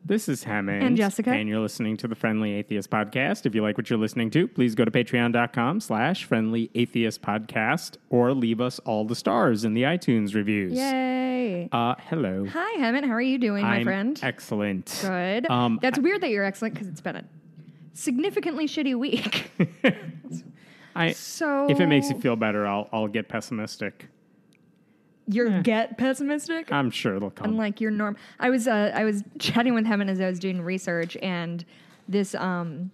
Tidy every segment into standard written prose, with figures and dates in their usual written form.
This is Hammond. And Jessica. And you're listening to the Friendly Atheist Podcast. If you like what you're listening to, please go to patreon.com/Friendly Atheist Podcast or leave us all the stars in the iTunes reviews. Yay. Hello. Hi, Hammond. How are you doing, my friend? Excellent. Good. That's weird that you're excellent because it's been a significantly shitty week. If it makes you feel better, I'll get pessimistic. Get pessimistic? I'm sure it'll come. Unlike your norm. I was chatting with him as I was doing research, and this thing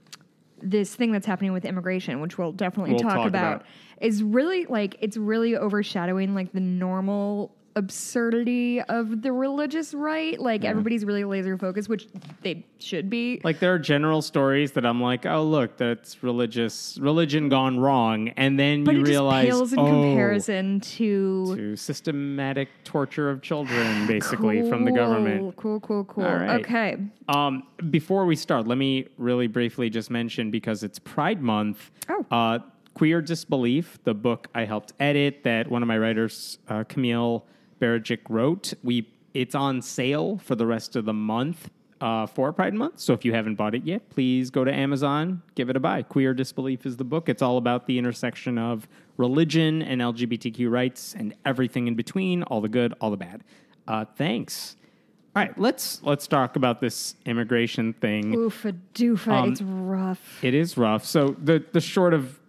that's happening with immigration, which we'll definitely talk about, is really it's really overshadowing the normal absurdity of the religious right. Everybody's really laser focused, which they should be. There are general stories that I'm like, oh look, that's religion gone wrong, and then you realize it just pales in comparison to systematic torture of children, basically from the government. Cool. All right. Okay. Before we start, let me really briefly just mention, because it's Pride Month. Queer Disbelief, the book I helped edit that one of my writers, Camille Barajic, wrote. It's on sale for the rest of the month for Pride Month. So if you haven't bought it yet, please go to Amazon, give it a buy. Queer Disbelief is the book. It's all about the intersection of religion and LGBTQ rights and everything in between, all the good, all the bad. Thanks. All right, let's talk about this immigration thing. Oofa doofa, it's rough. It is rough. So the short of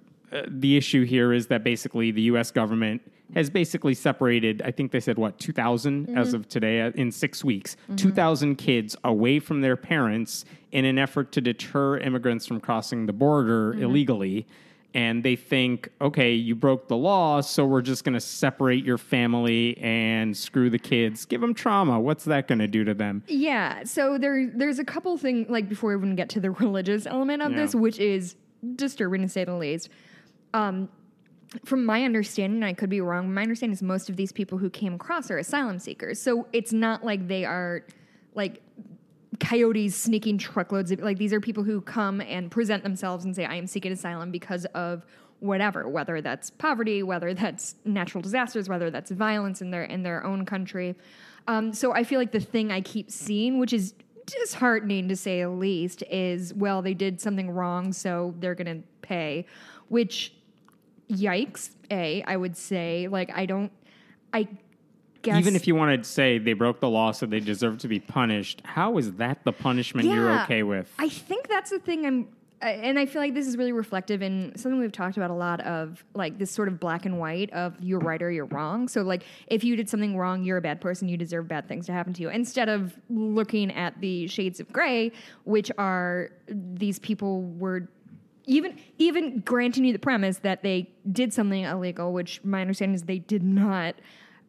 the issue here is that basically the U.S. government has basically separated, I think they said, 2,000 as of today, in 6 weeks, 2,000 kids away from their parents in an effort to deter immigrants from crossing the border illegally. And they think, okay, you broke the law, so we're just going to separate your family and screw the kids. Give them trauma. What's that going to do to them? Yeah, so there's a couple things, before we even get to the religious element of this, which is disturbing to say the least. From my understanding, I could be wrong, my understanding is most of these people who came across are asylum seekers. So it's not like they are coyotes sneaking truckloads of, these are people who come and present themselves and say, I am seeking asylum because of whatever, whether that's poverty, whether that's natural disasters, whether that's violence in their own country. So I feel like the thing I keep seeing, which is disheartening to say the least, is, well, they did something wrong, so they're going to pay, which... Yikes, I would say. I guess... Even if you wanted to say they broke the law so they deserve to be punished, how is that the punishment you're okay with? I think that's the thing and I feel like this is really reflective in something we've talked about a lot of, this sort of black and white of you're right or you're wrong. So, if you did something wrong, you're a bad person, you deserve bad things to happen to you. Instead of looking at the shades of gray, which are these people were... Even granting you the premise that they did something illegal, which my understanding is they did not.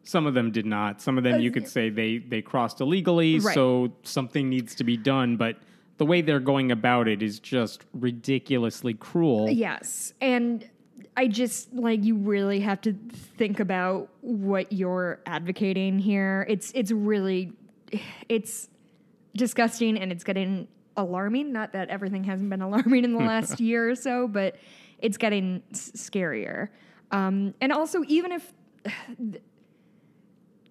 Some of them did not. Some of them you could say they crossed illegally, right. So something needs to be done. But the way they're going about it is just ridiculously cruel. Yes. And I just, you really have to think about what you're advocating here. It's disgusting, and it's getting... alarming. Not that everything hasn't been alarming in the last year or so, but it's getting scarier. And also, even if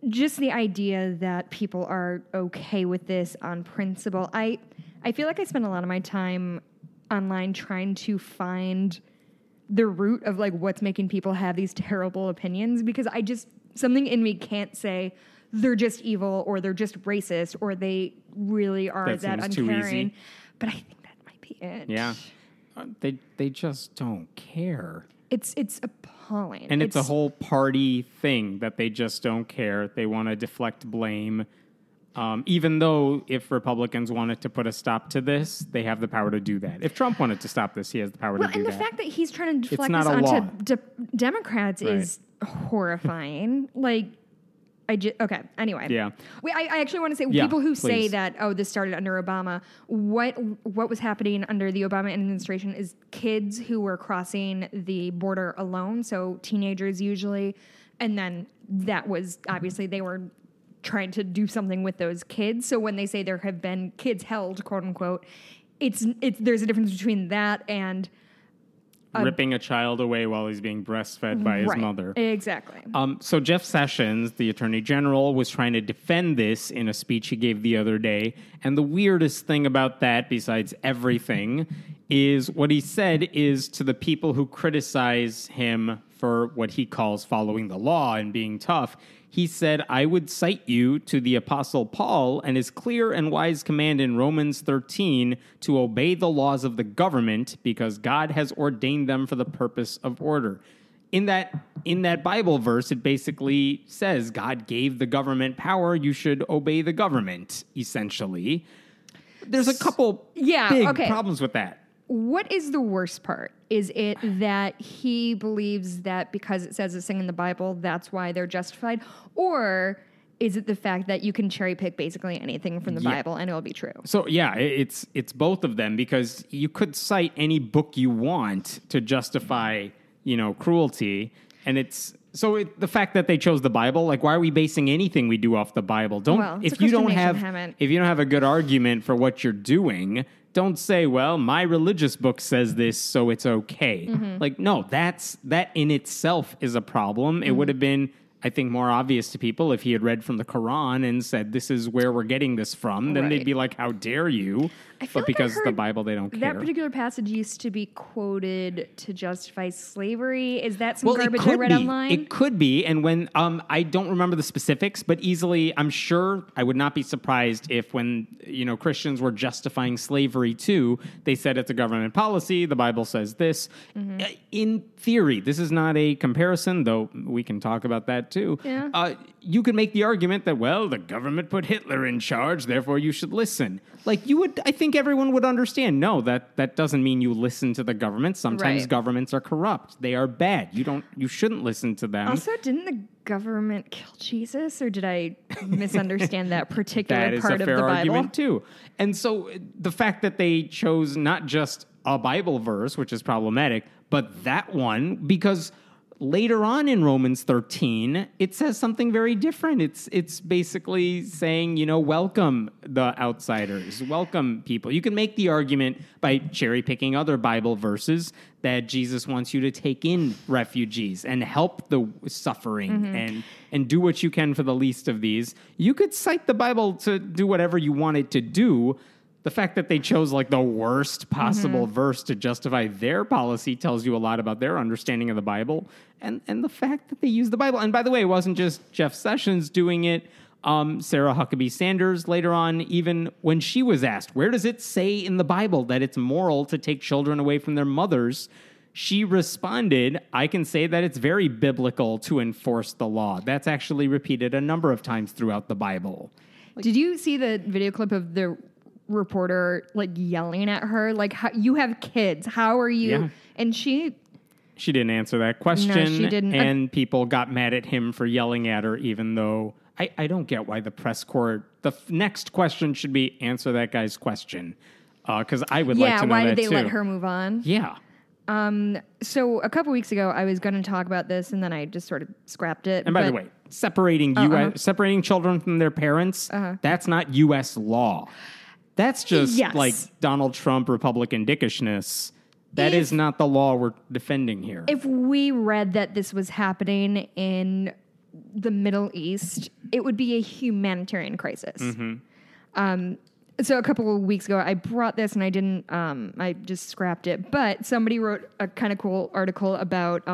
just the idea that people are okay with this on principle, I feel like I spend a lot of my time online trying to find the root of what's making people have these terrible opinions, because something in me can't say they're just evil or they're just racist or they really are that uncaring. But I think that might be it. Yeah. They just don't care. It's appalling. And it's a whole party thing that they just don't care. They want to deflect blame. Even though if Republicans wanted to put a stop to this, they have the power to do that. If Trump wanted to stop this, he has the power to do that. And the fact that he's trying to deflect this onto Democrats is horrifying. Okay, anyway. Yeah. I actually want to say, people who say that, this started under Obama, what was happening under the Obama administration is kids who were crossing the border alone, so teenagers usually, and then that was, obviously, they were trying to do something with those kids. So when they say there have been kids held, quote unquote, there's a difference between that and ripping a child away while he's being breastfed by his mother. Exactly. So Jeff Sessions, the Attorney General, was trying to defend this in a speech he gave the other day. And the weirdest thing about that, besides everything, is what he said is to the people who criticize him for what he calls following the law and being tough, he said, I would cite you to the Apostle Paul and his clear and wise command in Romans 13 to obey the laws of the government because God has ordained them for the purpose of order. In that Bible verse, it basically says God gave the government power. You should obey the government, essentially. There's a couple big problems with that. What is the worst part? Is it that he believes that because it says this thing in the Bible, that's why they're justified? Or is it the fact that you can cherry pick basically anything from the Bible and it'll be true? So, it's both of them, because you could cite any book you want to justify, cruelty. And the fact that they chose the Bible, like, why are we basing anything we do off the Bible? If you don't have a good argument for what you're doing, don't say, well, my religious book says this, so it's okay. Mm-hmm. Like, no, that in itself is a problem. It would have been, I think, more obvious to people if he had read from the Quran and said, this is where we're getting this from. Then they'd be like, how dare you? But because it's the Bible, they don't care. That particular passage used to be quoted to justify slavery. Is that some garbage I read online? It could be. And when, I don't remember the specifics, but easily, I'm sure I would not be surprised if when, Christians were justifying slavery too, they said it's a government policy, the Bible says this. Mm-hmm. In theory, this is not a comparison, though we can talk about that too. Yeah. You could make the argument that, well, the government put Hitler in charge, therefore you should listen. Like, I think everyone would understand, no, that doesn't mean you listen to the government. Sometimes governments are corrupt. They are bad. You shouldn't listen to them. Also, didn't the government kill Jesus, or did I misunderstand that particular part of the Bible? That is a fair argument, too. And so the fact that they chose not just a Bible verse, which is problematic, but that one, because later on in Romans 13, it says something very different. It's basically saying, welcome the outsiders, welcome people. You can make the argument by cherry picking other Bible verses that Jesus wants you to take in refugees and help the suffering and do what you can for the least of these. You could cite the Bible to do whatever you want it to do. The fact that they chose like the worst possible verse to justify their policy tells you a lot about their understanding of the Bible, and the fact that they use the Bible. And by the way, it wasn't just Jeff Sessions doing it. Sarah Huckabee Sanders later on, even when she was asked, where does it say in the Bible that it's moral to take children away from their mothers? She responded, I can say that it's very biblical to enforce the law. That's actually repeated a number of times throughout the Bible. Did you see the video clip of the reporter yelling at her, you have kids, how are you? Yeah. And she didn't answer that question. No, she didn't. And people got mad at him for yelling at her, even though I don't get why the press corps, the next question should be answer that guy's question. Because I would like to know that too. Yeah, why did they let her move on? Yeah. So a couple weeks ago, I was going to talk about this, and then I just sort of scrapped it. And by the way, separating children from their parents, that's not U.S. law. That's just like Donald Trump Republican dickishness. That is not the law we're defending here. If we read that this was happening in the Middle East, it would be a humanitarian crisis. Mm-hmm. So a couple of weeks ago, I brought this and I didn't, I just scrapped it. But somebody wrote a kind of cool article about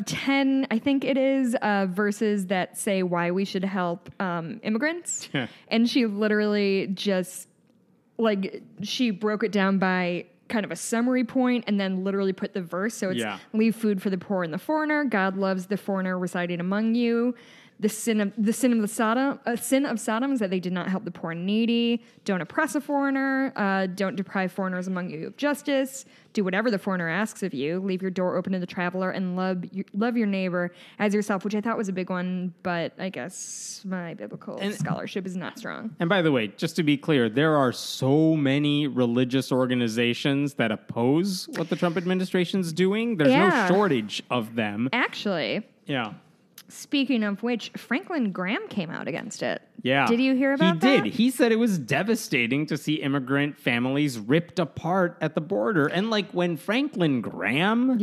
10, I think it is, verses that say why we should help immigrants. And she literally just, she broke it down by kind of a summary point and then literally put the verse. So it's leave food for the poor and the foreigner. God loves the foreigner residing among you. The sin of Sodom is that they did not help the poor and needy. Don't oppress a foreigner. Don't deprive foreigners among you of justice. Do whatever the foreigner asks of you. Leave your door open to the traveler and love your neighbor as yourself, which I thought was a big one, but I guess my biblical scholarship is not strong. And by the way, just to be clear, there are so many religious organizations that oppose what the Trump administration's doing. There's no shortage of them. Actually. Yeah. Speaking of which, Franklin Graham came out against it. Yeah. Did you hear about that? He did. He said it was devastating to see immigrant families ripped apart at the border. And like when Franklin Graham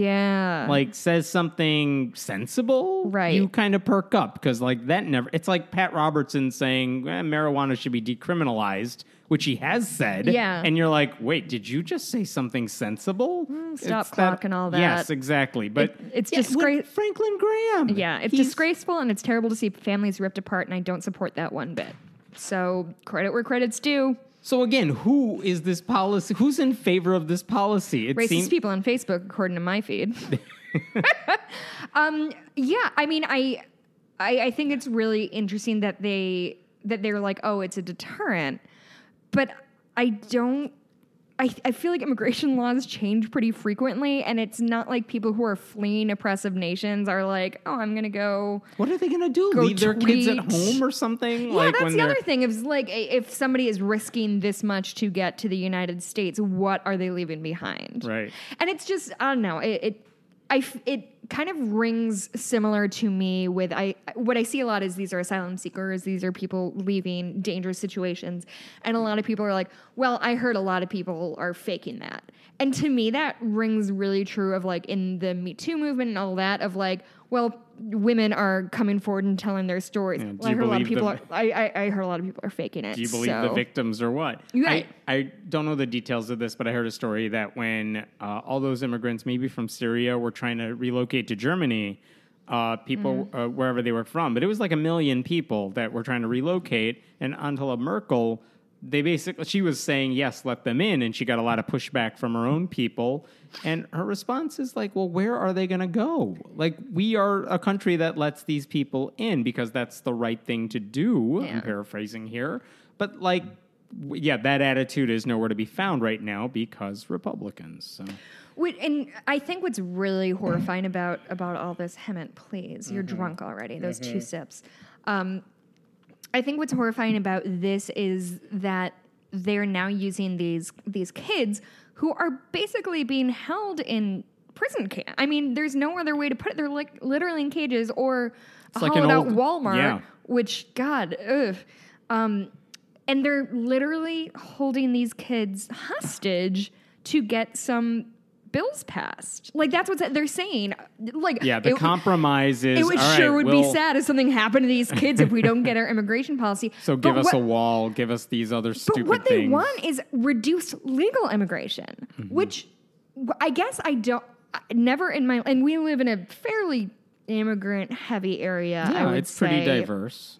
says something sensible, you kind of perk up because like that never, it's like Pat Robertson saying marijuana should be decriminalized, which he has said. Yeah. And you're like, wait, did you just say something sensible? Stop clock and all that. Yes, exactly. But it's disgraceful. Franklin Graham. Yeah, it's disgraceful and it's terrible to see families ripped apart, and I don't support that one bit. So credit where credit's due. So again, who is this policy? Who's in favor of this policy? Racist people on Facebook, according to my feed. Yeah, I mean, I think it's really interesting that they're like, oh, it's a deterrent. But I feel like immigration laws change pretty frequently, and it's not like people who are fleeing oppressive nations are like, oh, I'm going to go. What are they going to do? Leave their kids at home or something? Yeah, that's the other thing. Is like, if somebody is risking this much to get to the United States, what are they leaving behind? Right. And it's just, I don't know. It kind of rings similar to me with what I see a lot is these are asylum seekers. These are people leaving dangerous situations. And a lot of people are like, well, I heard a lot of people are faking that. And to me, that rings really true of like in the Me Too movement and all that of like, well, women are coming forward and telling their stories. Yeah, well, I heard a lot of people I heard a lot of people are faking it. Do you believe the victims or what? Right. I don't know the details of this, but I heard a story that when all those immigrants, maybe from Syria, were trying to relocate to Germany, people wherever they were from, but it was like 1 million people that were trying to relocate, and Angela Merkel, she was saying, yes, let them in, and she got a lot of pushback from her own people, and her response is like, well, where are they going to go? Like, we are a country that lets these people in because that's the right thing to do. Yeah. I'm paraphrasing here. But like, yeah, that attitude is nowhere to be found right now because Republicans. So. And I think what's really horrifying about all this, Hemant, please, you're drunk already, those 2 sips. I think what's horrifying about this is that they're now using these kids who are basically being held in prison camp. I mean, there's no other way to put it. They're like literally in cages or a hollowed out Walmart, which, God, ugh. And they're literally holding these kids hostage to get some bills passed. Like, that's what they're saying. Like, yeah, the compromise is, it would be sad if something happened to these kids if we don't get our immigration policy. So give us a wall, give us these other stupid things. But what they want is reduced legal immigration, which I guess and we live in a fairly immigrant-heavy area, I would say. Pretty diverse.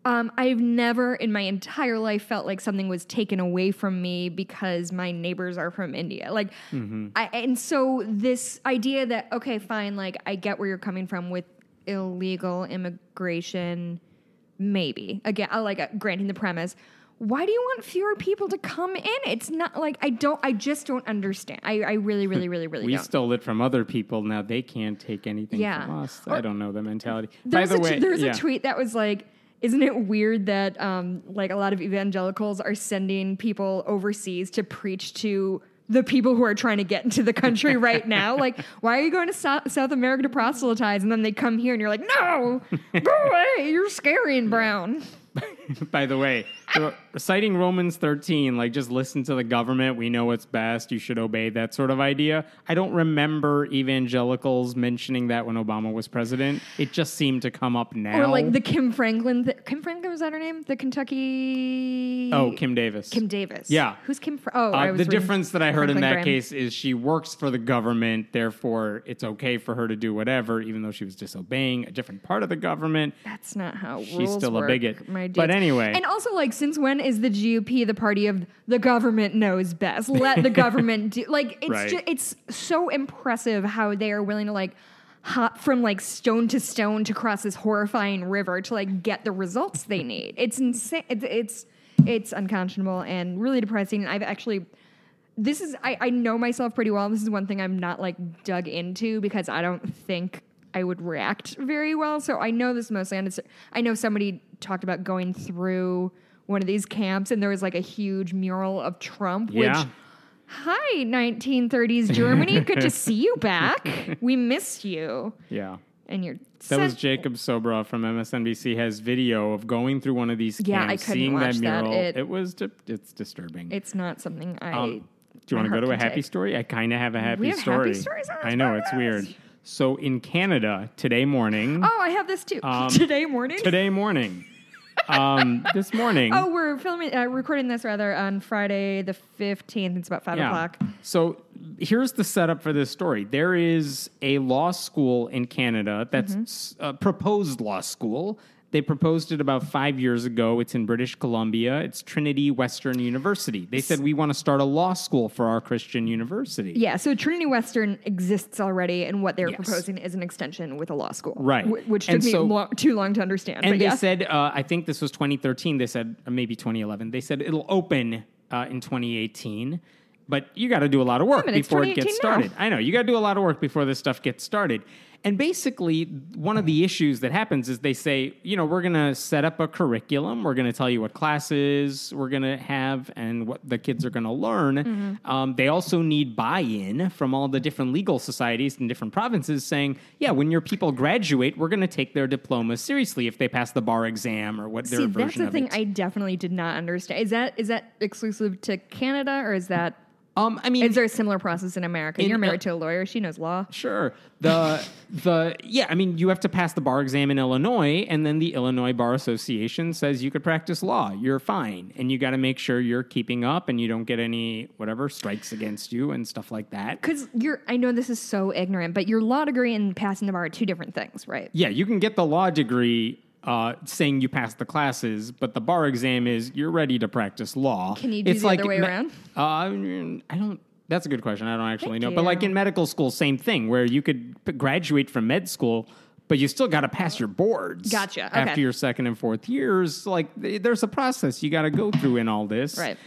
I've never in my entire life felt like something was taken away from me because my neighbors are from India. Like, and so this idea that, okay, fine, like I get where you're coming from with illegal immigration, maybe. Again, granting the premise. Why do you want fewer people to come in? It's not like I just don't understand. I really, really, really, really we don't. Stole it from other people. Now they can't take anything from us. I don't know the mentality. By the way, there's a tweet that was like, isn't it weird that like a lot of evangelicals are sending people overseas to preach to the people who are trying to get into the country right now? Like, why are you going to South America to proselytize? And then they come here and you're like, no, go away. You're scary and brown. By the way, citing Romans 13, like just listen to the government. We know what's best. You should obey, that sort of idea. I don't remember evangelicals mentioning that when Obama was president. It just seemed to come up now. Or like the Kim Franklin. Kim Franklin, was that her name? The Kentucky... Oh, Kim Davis. Kim Davis. Yeah. Who's Kim... the difference that I heard Franklin in that Graham. case is she works for the government, therefore it's okay for her to do whatever, even though she was disobeying a different part of the government. That's not how rules She's still work, a bigot. my dudes. But anyway. And also, like, since when is the GOP the party of the government knows best? Let the government do... Like, it's it's so impressive how they are willing to, like, hop from, like, stone to stone to cross this horrifying river to, like, get the results they need. It's insane. It's unconscionable and really depressing. I've actually... I know myself pretty well. This is one thing I'm not, like, dug into because I don't think I would react very well. So I know this mostly. I know somebody talked about going through one of these camps and there was like a huge mural of Trump, which, hi, 1930s Germany. Good to see you back. We missed you. Yeah. and you're That was Jacob Sobra from MSNBC has video of going through one of these camps, I couldn't seeing watch that mural. that. It's disturbing. It's not something I. Do you want to go to a happy story? I kind of have a happy story. Happy stories on this I know, podcast. it's weird. So in Canada, today morning. Oh, I have this too. Today morning? Today morning. This morning. Oh, we're recording this on Friday the 15th. It's about 5 o'clock. So here's the setup for this story. There is a law school in Canada that's a proposed law school. They proposed it about 5 years ago. It's in British Columbia. It's Trinity Western University. They said, we want to start a law school for our Christian university. Yeah, so Trinity Western exists already, and what they're proposing is an extension with a law school. Right. Which took me too long to understand. And they said, I think this was 2013, they said, or maybe 2011, they said it'll open in 2018. But you got to do a lot of work before it gets started. I know. You got to do a lot of work before this stuff gets started. And basically, one of the issues that happens is they say, we're going to set up a curriculum. We're going to tell you what classes we're going to have and what the kids are going to learn. They also need buy-in from all the different legal societies in different provinces saying, when your people graduate, we're going to take their diplomas seriously if they pass the bar exam or what their version of it. See, that's the thing I definitely did not understand. Is that exclusive to Canada, or is that... is there a similar process in America? You're married to a lawyer. She knows law. Sure. You have to pass the bar exam in Illinois, and then the Illinois Bar Association says you could practice law. You're fine. And you got to make sure you're keeping up and you don't get any, strikes against you and stuff like that. Because I know this is so ignorant, but your law degree and passing the bar are two different things, right? Yeah, you can get the law degree saying you passed the classes, but the bar exam is you're ready to practice law. Can you do the other way around? I don't. That's a good question. I don't actually know. But like in medical school, same thing, where you could graduate from med school, but you still got to pass your boards. Gotcha. Okay. After your second and fourth years. Like there's a process you got to go through in all this. Right.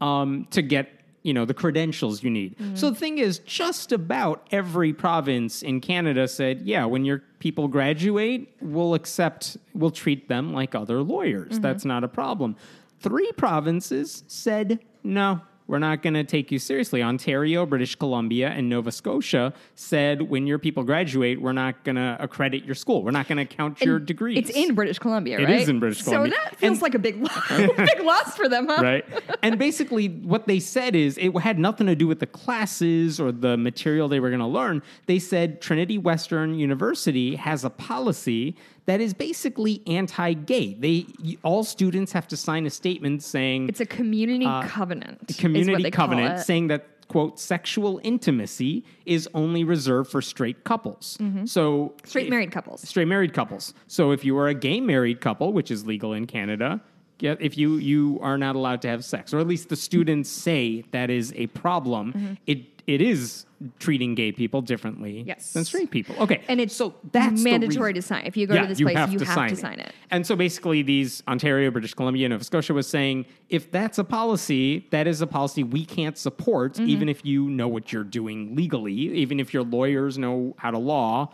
To get the credentials you need. So the thing is, just about every province in Canada said, when your people graduate, we'll treat them like other lawyers. That's not a problem. 3 provinces said, no, we're not going to take you seriously. Ontario, British Columbia, and Nova Scotia said, when your people graduate, we're not going to accredit your school. We're not going to count your degrees. It's in British Columbia, right? It is in British Columbia. So that feels like a big loss for them, huh? Right. And basically what they said is it had nothing to do with the classes or the material they were going to learn. They said Trinity Western University has a policy that is basically anti-gay. All students have to sign a statement saying... It's a community covenant. Community covenant saying that, quote, sexual intimacy is only reserved for straight couples. So Straight married couples. Straight married couples. So if you are a gay married couple, which is legal in Canada, if you are not allowed to have sex, or at least the students say that is a problem, it is treating gay people differently than straight people. Okay. And it's that's mandatory to sign. If you go to this place, you have to sign it. And so basically these Ontario, British Columbia, Nova Scotia was saying, if that's a policy, that is a policy we can't support, even if you know what you're doing legally, even if your lawyers know how to law.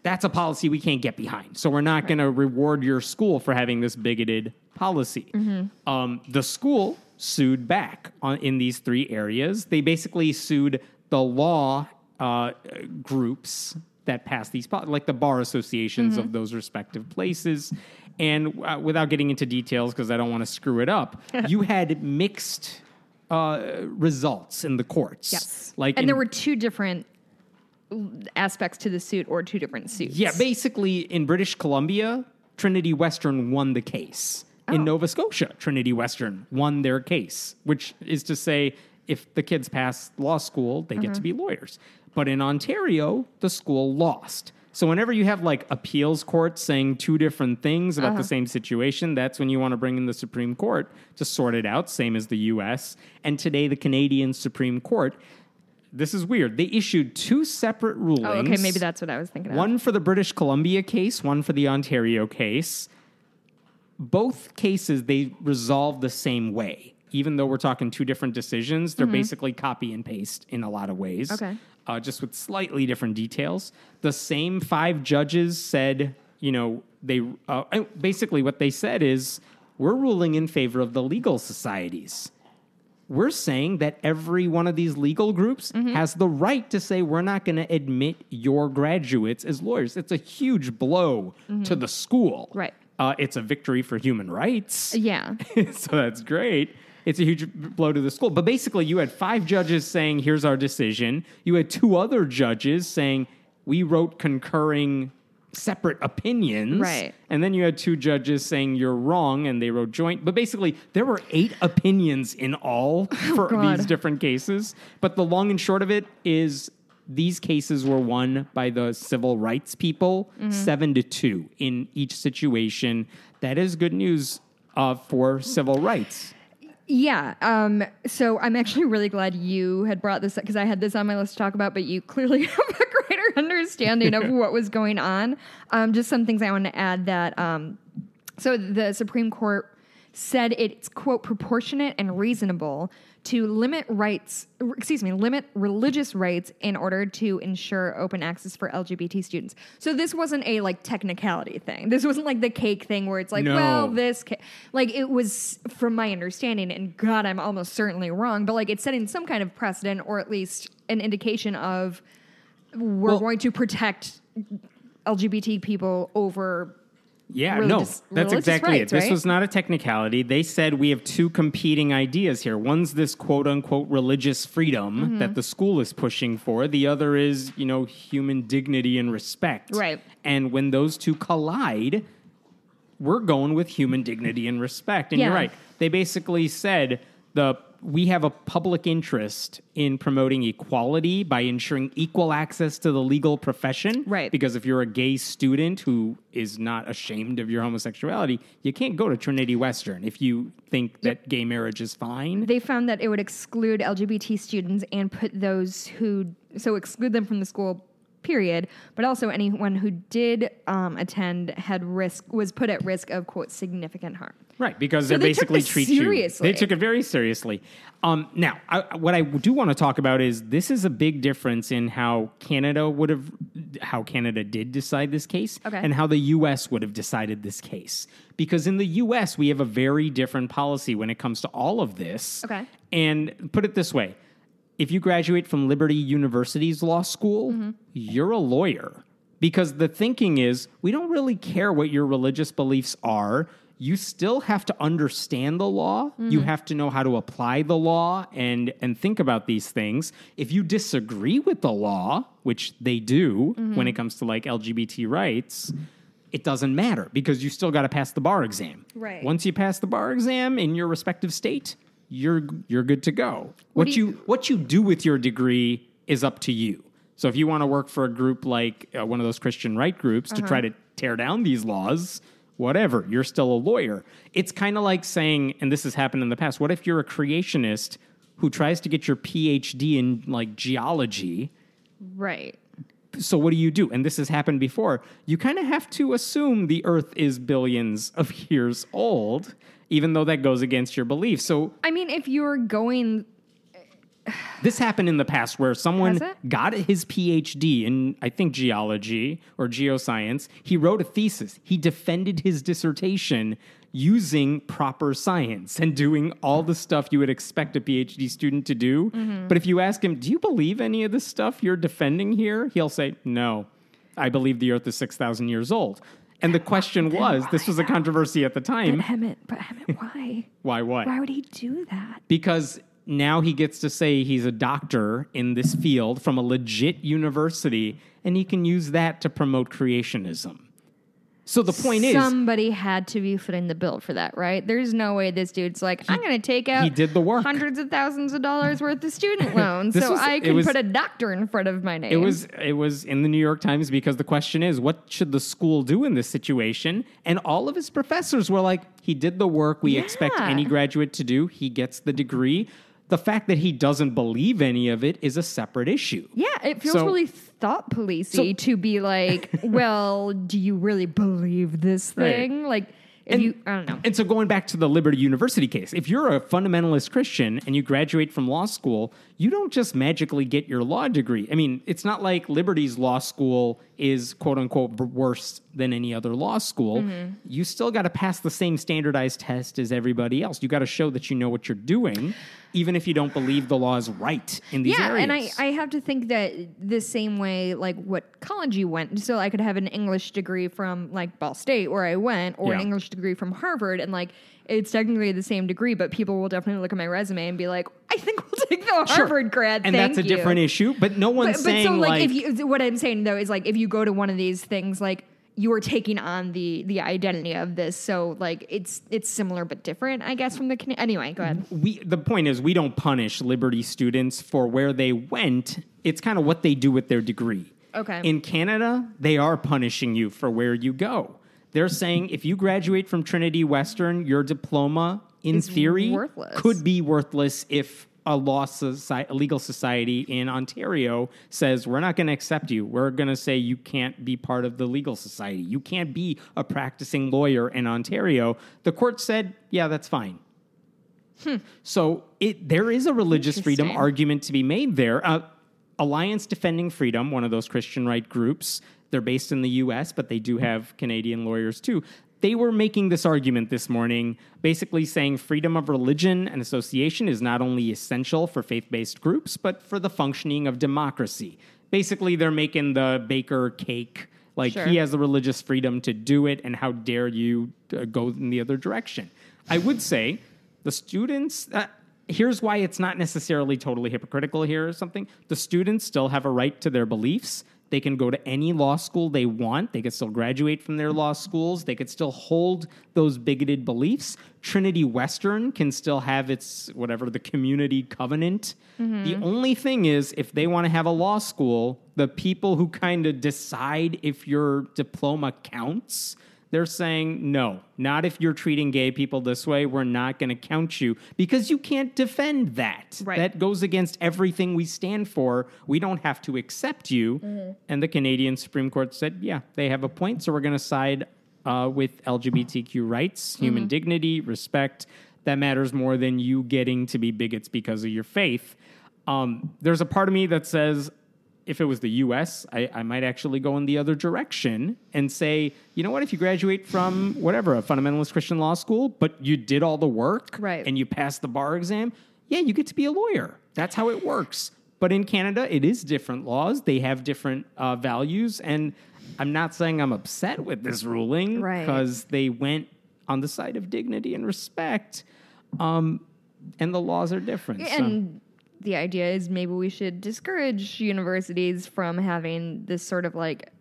That's a policy we can't get behind. So we're not going to reward your school for having this bigoted policy. The school sued back in these 3 areas. They basically sued the law groups that pass these, like the bar associations of those respective places. And without getting into details, because I don't want to screw it up, you had mixed results in the courts. Yes. And there were 2 different aspects to the suit, or 2 different suits. Yeah, basically in British Columbia, Trinity Western won the case. In Nova Scotia, Trinity Western won their case, which is to say, if the kids pass law school, they get to be lawyers. But in Ontario, the school lost. So whenever you have like appeals courts saying 2 different things about the same situation, that's when you want to bring in the Supreme Court to sort it out, same as the U.S. And today, the Canadian Supreme Court, this is weird, they issued 2 separate rulings. Oh, okay, maybe that's what I was thinking of. One for the British Columbia case, one for the Ontario case. Both cases, they resolve the same way. Even though we're talking 2 different decisions, they're basically copy and paste in a lot of ways. Okay. Just with slightly different details. The same 5 judges said, they basically what they said is, we're ruling in favor of the legal societies. we're saying that every one of these legal groups has the right to say, we're not going to admit your graduates as lawyers. It's a huge blow to the school. Right. It's a victory for human rights. Yeah. So that's great. It's a huge blow to the school. But basically, you had 5 judges saying, here's our decision. You had 2 other judges saying, we wrote concurring separate opinions. Right. And then you had 2 judges saying you're wrong, and they wrote joint. But basically, there were 8 opinions in all for these different cases. But the long and short of it is these cases were won by the civil rights people, 7-2 in each situation. That is good news for civil rights. Yeah. So I'm actually really glad you had brought this up, because I had this on my list to talk about, but you clearly have a greater understanding of what was going on. Just some things I want to add that, so the Supreme Court said it's, quote, proportionate and reasonable to limit religious rights in order to ensure open access for LGBT students. So this wasn't a technicality thing. This wasn't like the cake thing where it's like, it was, from my understanding, and God, I'm almost certainly wrong, but it's setting some kind of precedent, or at least an indication of we're going to protect LGBT people over that's exactly rights, it. Right? This was not a technicality. They said we have 2 competing ideas here. One's this quote-unquote religious freedom that the school is pushing for. The other is, human dignity and respect. Right. And when those 2 collide, we're going with human dignity and respect. And you're right. They basically said we have a public interest in promoting equality by ensuring equal access to the legal profession. Right. Because if you're a gay student who is not ashamed of your homosexuality, you can't go to Trinity Western if you think that gay marriage is fine. They found that it would exclude LGBT students and put those exclude them from the school, period, but also anyone who did attend was put at risk of, quote, significant harm. Right, because they basically treat you. They took it very seriously. Now, what I do want to talk about is this is a big difference in how Canada did decide this case, and how the U.S. would have decided this case. Because in the U.S., we have a very different policy when it comes to all of this. Okay. And put it this way. If you graduate from Liberty University's law school, you're a lawyer. Because the thinking is, we don't really care what your religious beliefs are. You still have to understand the law. You have to know how to apply the law and think about these things. If you disagree with the law, which they do when it comes to LGBT rights, it doesn't matter because you still got to pass the bar exam. Right. Once you pass the bar exam in your respective state, you're good to go. What you do with your degree is up to you. So if you want to work for a group like one of those Christian right groups to try to tear down these laws, whatever, you're still a lawyer. It's kind of like saying, and this has happened in the past, what if you're a creationist who tries to get your PhD in geology? Right. So what do? And this has happened before. You kind of have to assume the Earth is billions of years old, even though that goes against your beliefs. So, I mean, if you're going... This happened in the past where someone got his PhD in, I think, geology or geoscience. He wrote a thesis. He defended his dissertation using proper science and doing all the stuff you would expect a PhD student to do. But if you ask him, do you believe any of this stuff you're defending here? He'll say, no, I believe the Earth is 6,000 years old. And the question was, this was a controversy at the time. But Emmett, why? Why what? Why would he do that? Because now he gets to say he's a doctor in this field from a legit university, and he can use that to promote creationism. So the point is... Somebody had to be footing the bill for that, right? There's no way this dude's I'm going to take out he did the work. hundreds of thousands of dollars worth of student loans I can put a doctor in front of my name. It was in the New York Times because the question is, what should the school do in this situation? And all of his professors were like, he did the work we expect any graduate to do. He gets the degree. The fact that he doesn't believe any of it is a separate issue. Yeah, it feels really thought policey to be like, well, do you really believe this thing? Right. I don't know. And so going back to the Liberty University case, if you're a fundamentalist Christian and you graduate from law school, you don't just magically get your law degree. I mean, it's not like Liberty's law school is, quote unquote, worse than any other law school. You still got to pass the same standardized test as everybody else. You got to show that you know what you're doing, even if you don't believe the law is right in these areas. Yeah, and I have to think that the same way, like what college you went, so I could have an English degree from like Ball State where I went, or an English degree from Harvard, and like it's technically the same degree, but people will definitely look at my resume and be like, I think we'll take the Harvard grad. And that's a different issue, but no one's saying so like what I'm saying though is like if you go to one of these things, like you are taking on the identity of this, so like it's similar but different, I guess. From the anyway, go ahead. The point is, we don't punish Liberty students for where they went. It's kind of what they do with their degree. Okay. In Canada, they are punishing you for where you go. They're saying if you graduate from Trinity Western, your diploma, in theory, worthless. Could be worthless if a legal society in Ontario says, we're not going to accept you. We're going to say you can't be part of the legal society. You can't be a practicing lawyer in Ontario. The court said, yeah, that's fine. So there is a religious freedom argument to be made there. Alliance Defending Freedom, one of those Christian right groups, they're based in the U.S., but they do have Canadian lawyers too. They were making this argument this morning, basically saying freedom of religion and association is not only essential for faith-based groups, but for the functioning of democracy. Basically, they're making the baker cake. Like, he has the religious freedom to do it, and how dare you go in the other direction. I would say the students... here's why it's not necessarily totally hypocritical here or something. The students still have a right to their beliefs. They can go to any law school they want. They could still graduate from their law schools. They could still hold those bigoted beliefs. Trinity Western can still have its, the community covenant. The only thing is, if they want to have a law school, the people who kind of decide if your diploma counts, they're saying, no, not if you're treating gay people this way. We're not going to count you because you can't defend that. Right. That goes against everything we stand for. We don't have to accept you. And the Canadian Supreme Court said, yeah, they have a point. So we're going to side with LGBTQ rights, human dignity, respect. That matters more than you getting to be bigots because of your faith. There's a part of me that says, if it was the U.S., I might actually go in the other direction and say, you know what, if you graduate from a fundamentalist Christian law school, but you did all the work and you passed the bar exam, yeah, you get to be a lawyer. That's how it works. But in Canada, it is different laws. They have different values. And I'm not saying I'm upset with this ruling because they went on the side of dignity and respect. And the laws are different. And the idea is maybe we should discourage universities from having this sort of like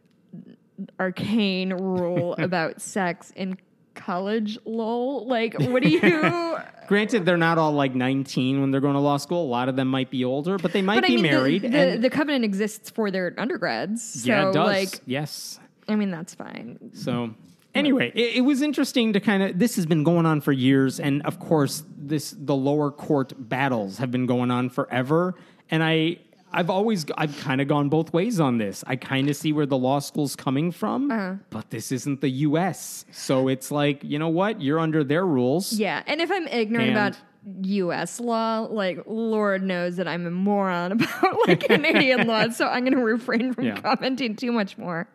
arcane rule about sex in college, lol. Like, what do you... Granted, they're not all like 19 when they're going to law school. A lot of them might be older, but they might be married. The covenant exists for their undergrads. So, yeah, it does. Like, yes. I mean, that's fine. So... Anyway, it was interesting to this has been going on for years, and of course, the lower court battles have been going on forever, and I've kind of gone both ways on this. I kind of see where the law school's coming from, but this isn't the U.S., so it's like, you know what? You're under their rules. Yeah, and if I'm ignorant about U.S. law, like, Lord knows that I'm a moron about like Canadian law, so I'm going to refrain from commenting too much more.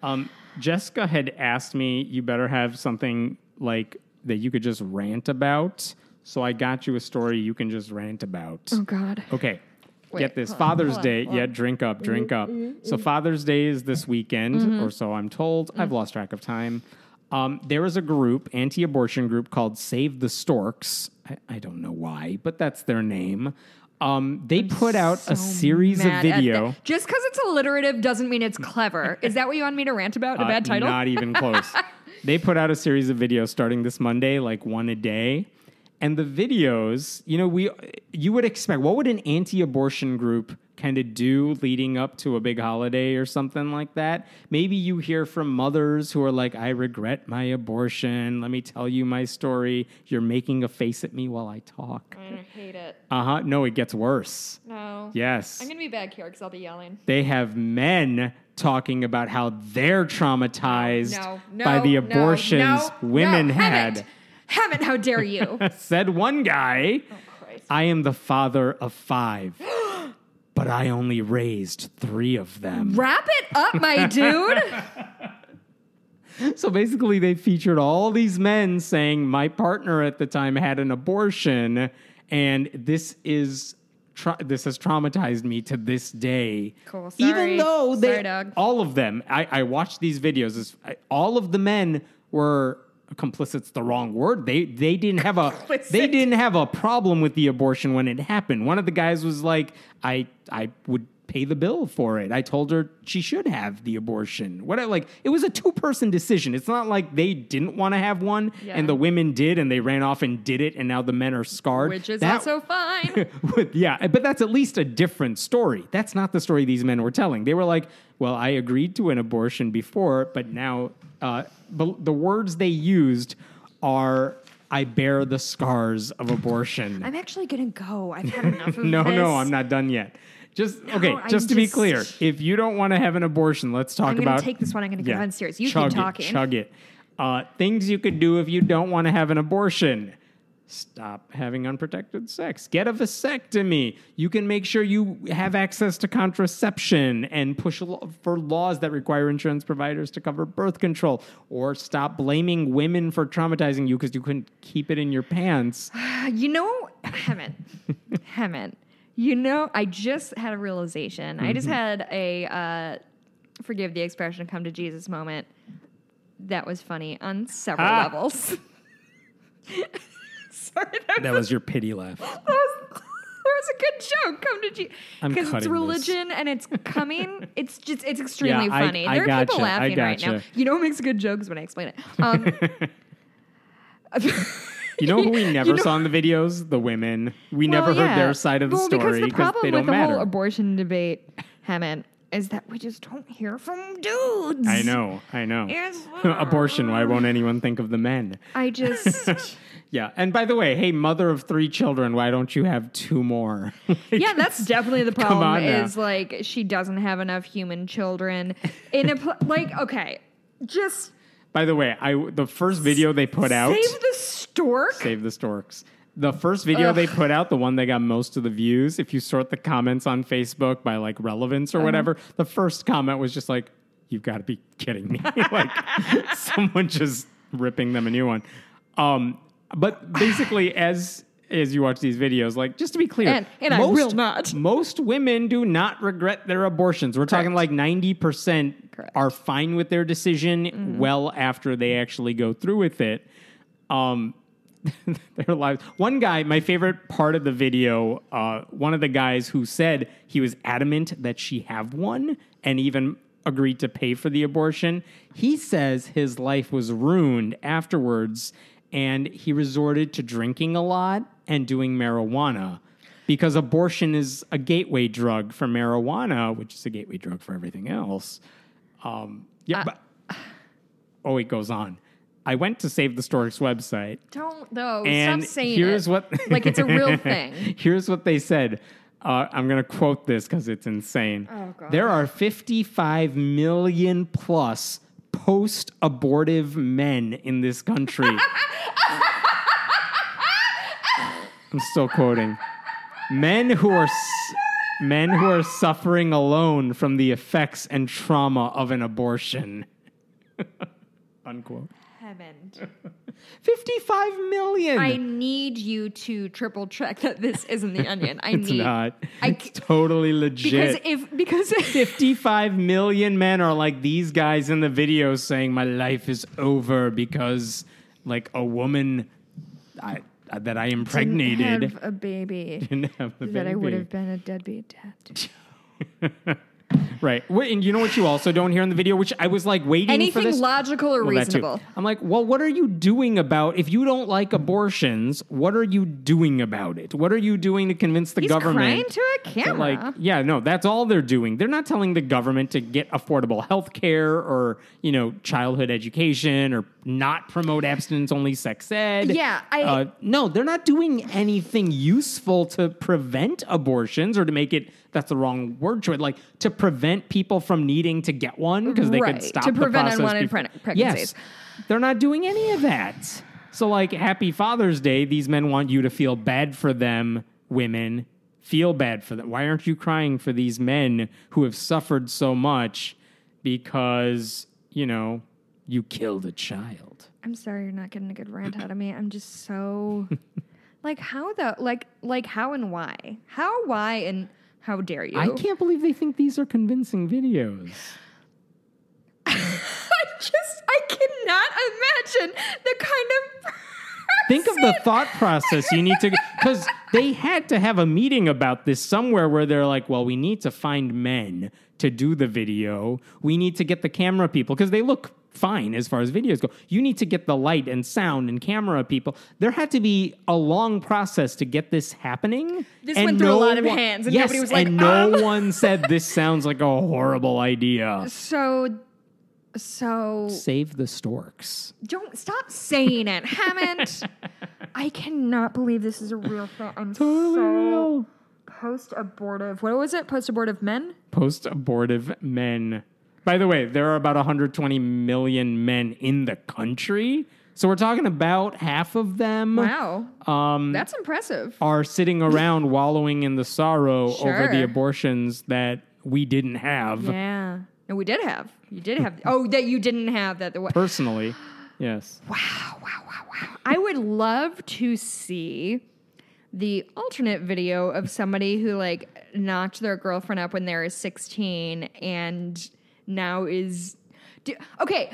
Jessica had asked me, you better have something like that you could just rant about. So I got you a story you can just rant about. Oh, God. Okay. Get this. Father's Day. Yeah, drink up. So Father's Day is this weekend, or so I'm told. I've lost track of time. There is a group, anti-abortion group, called Save the Storks. I don't know why, but that's their name. They put out a series of video. Just because it's alliterative doesn't mean it's clever. Is that what you want me to rant about? A bad title? Not even close. They put out a series of videos starting this Monday, like one a day. And the videos, you would expect, what would an anti-abortion group kind of do leading up to a big holiday or something like that? Maybe you hear from mothers who are like, I regret my abortion. Let me tell you my story. You're making a face at me while I talk. I hate it. No, it gets worse. No. Yes. I'm going to be bad here because I'll be yelling. They have men talking about how they're traumatized by the abortions women had. Haven't, how dare you? Said one guy, I am the father of 5, but I only raised 3 of them. Wrap it up, my dude. So basically they featured all these men saying my partner at the time had an abortion, and this has traumatized me to this day. Cool. Sorry. Even though Sorry, dog. all of them, I watched these videos. All of the men were complicit's the wrong word. They didn't have a problem with the abortion when it happened. One of the guys was like, I would pay the bill for it. I told her she should have the abortion. It was a 2-person decision. It's not like they didn't want to have one and the women did and they ran off and did it and now the men are scarred. Which is also fine. Yeah, but that's at least a different story. That's not the story these men were telling. They were like, well, I agreed to an abortion before, but now the words they used are, I bear the scars of abortion. I'm actually going to go. I've had enough of this. No, I'm not done yet. Just to be clear, if you don't want to have an abortion, let's talk about... I'm going to take this one. I'm going to go on serious. You keep talking. Chug it. Things you could do if you don't want to have an abortion. Stop having unprotected sex. Get a vasectomy. You can make sure you have access to contraception and push for laws that require insurance providers to cover birth control. Or stop blaming women for traumatizing you because you couldn't keep it in your pants. Hammond. I just had a realization. I just had a, forgive the expression, come to Jesus moment. That was funny on several levels. Sorry, that was your pity laugh. That was a good joke. Come to Jesus. Because it's religion and it's coming. It's extremely funny. There are people laughing right now. You know what makes good jokes when I explain it? You know who we never saw in the videos? The women. We never heard their side of the story because they don't matter. The problem with the whole abortion debate, Hammond, is that we just don't hear from dudes. I know. Abortion, why won't anyone think of the men? Yeah, and by the way, hey, mother of 3 children, why don't you have 2 more? Yeah, that's definitely the problem, is like she doesn't have enough human children. By the way, the first video they put out... Save the storks. The first video they put out, the one that got most of the views, if you sort the comments on Facebook by like relevance or whatever, the first comment was just like, you've got to be kidding me. Like someone just ripping them a new one. But basically, as you watch these videos, like, just to be clear, and I will not. Most women do not regret their abortions. We're talking like 90% are fine with their decision well after they actually go through with it. Their lives. One guy, my favorite part of the video, one of the guys who said he was adamant that she have one and even agreed to pay for the abortion, he says his life was ruined afterwards and he resorted to drinking a lot and doing marijuana because abortion is a gateway drug for marijuana, which is a gateway drug for everything else. It goes on. I went to Save the Storks website. Don't, though. And stop saying here's it. What like it's a real thing. Here's what they said. I'm going to quote this because it's insane. Oh, God. There are 55 million plus post-abortive men in this country. I'm still quoting. Men who are suffering alone from the effects and trauma of an abortion. Unquote. Heaven. 55 million. I need you to triple check that this isn't the Onion. It's not. It's totally legit. Because 55 million men are like these guys in the video saying my life is over because like a woman that I impregnated didn't have a baby. That I would have been a deadbeat dad. Right. And you know what you also don't hear in the video, which I was like waiting for this? Anything logical or reasonable. I'm like, well, what are you doing about, if you don't like abortions, what are you doing about it? What are you doing to convince the government? He's crying to a camera. That's all they're doing. They're not telling the government to get affordable health care or, childhood education or not promote abstinence-only sex ed. Yeah. No, they're not doing anything useful to prevent abortions or to make it, that's the wrong word choice, like to prevent people from needing to get one because they could stop to the prevent process unwanted pregnancies. Yes, they're not doing any of that. So, like, happy Father's Day, these men want you to feel bad for them, women. Feel bad for them. Why aren't you crying for these men who have suffered so much because, you killed a child? I'm sorry you're not getting a good rant out of me. I'm just so... like, how though? Like, how and why? How, why, and how dare you? I can't believe they think these are convincing videos. I cannot imagine the kind of... Think of the thought process you need to... Because they had to have a meeting about this somewhere where they're like, well, we need to find men to do the video. We need to get the camera people, because they look fine as far as videos go. You need to get the light and sound and camera people. There had to be a long process to get this happening. This went through a lot of hands, and nobody was like, and no one said this sounds like a horrible idea. So save the storks. Don't stop saying it, Hammond. I cannot believe this is a real thing. I'm Totally so real. post-abortive. What was it? Post-abortive men? Post-abortive men. By the way, there are about 120 million men in the country. So we're talking about half of them. Wow. That's impressive. Are sitting around wallowing in the sorrow Sure. over the abortions that we didn't have. Yeah. No, we did have. You did have. Oh, that you didn't have that. Personally, yes. Wow. I would love to see the alternate video of somebody who, like, knocked their girlfriend up when they were 16 and now is... Okay.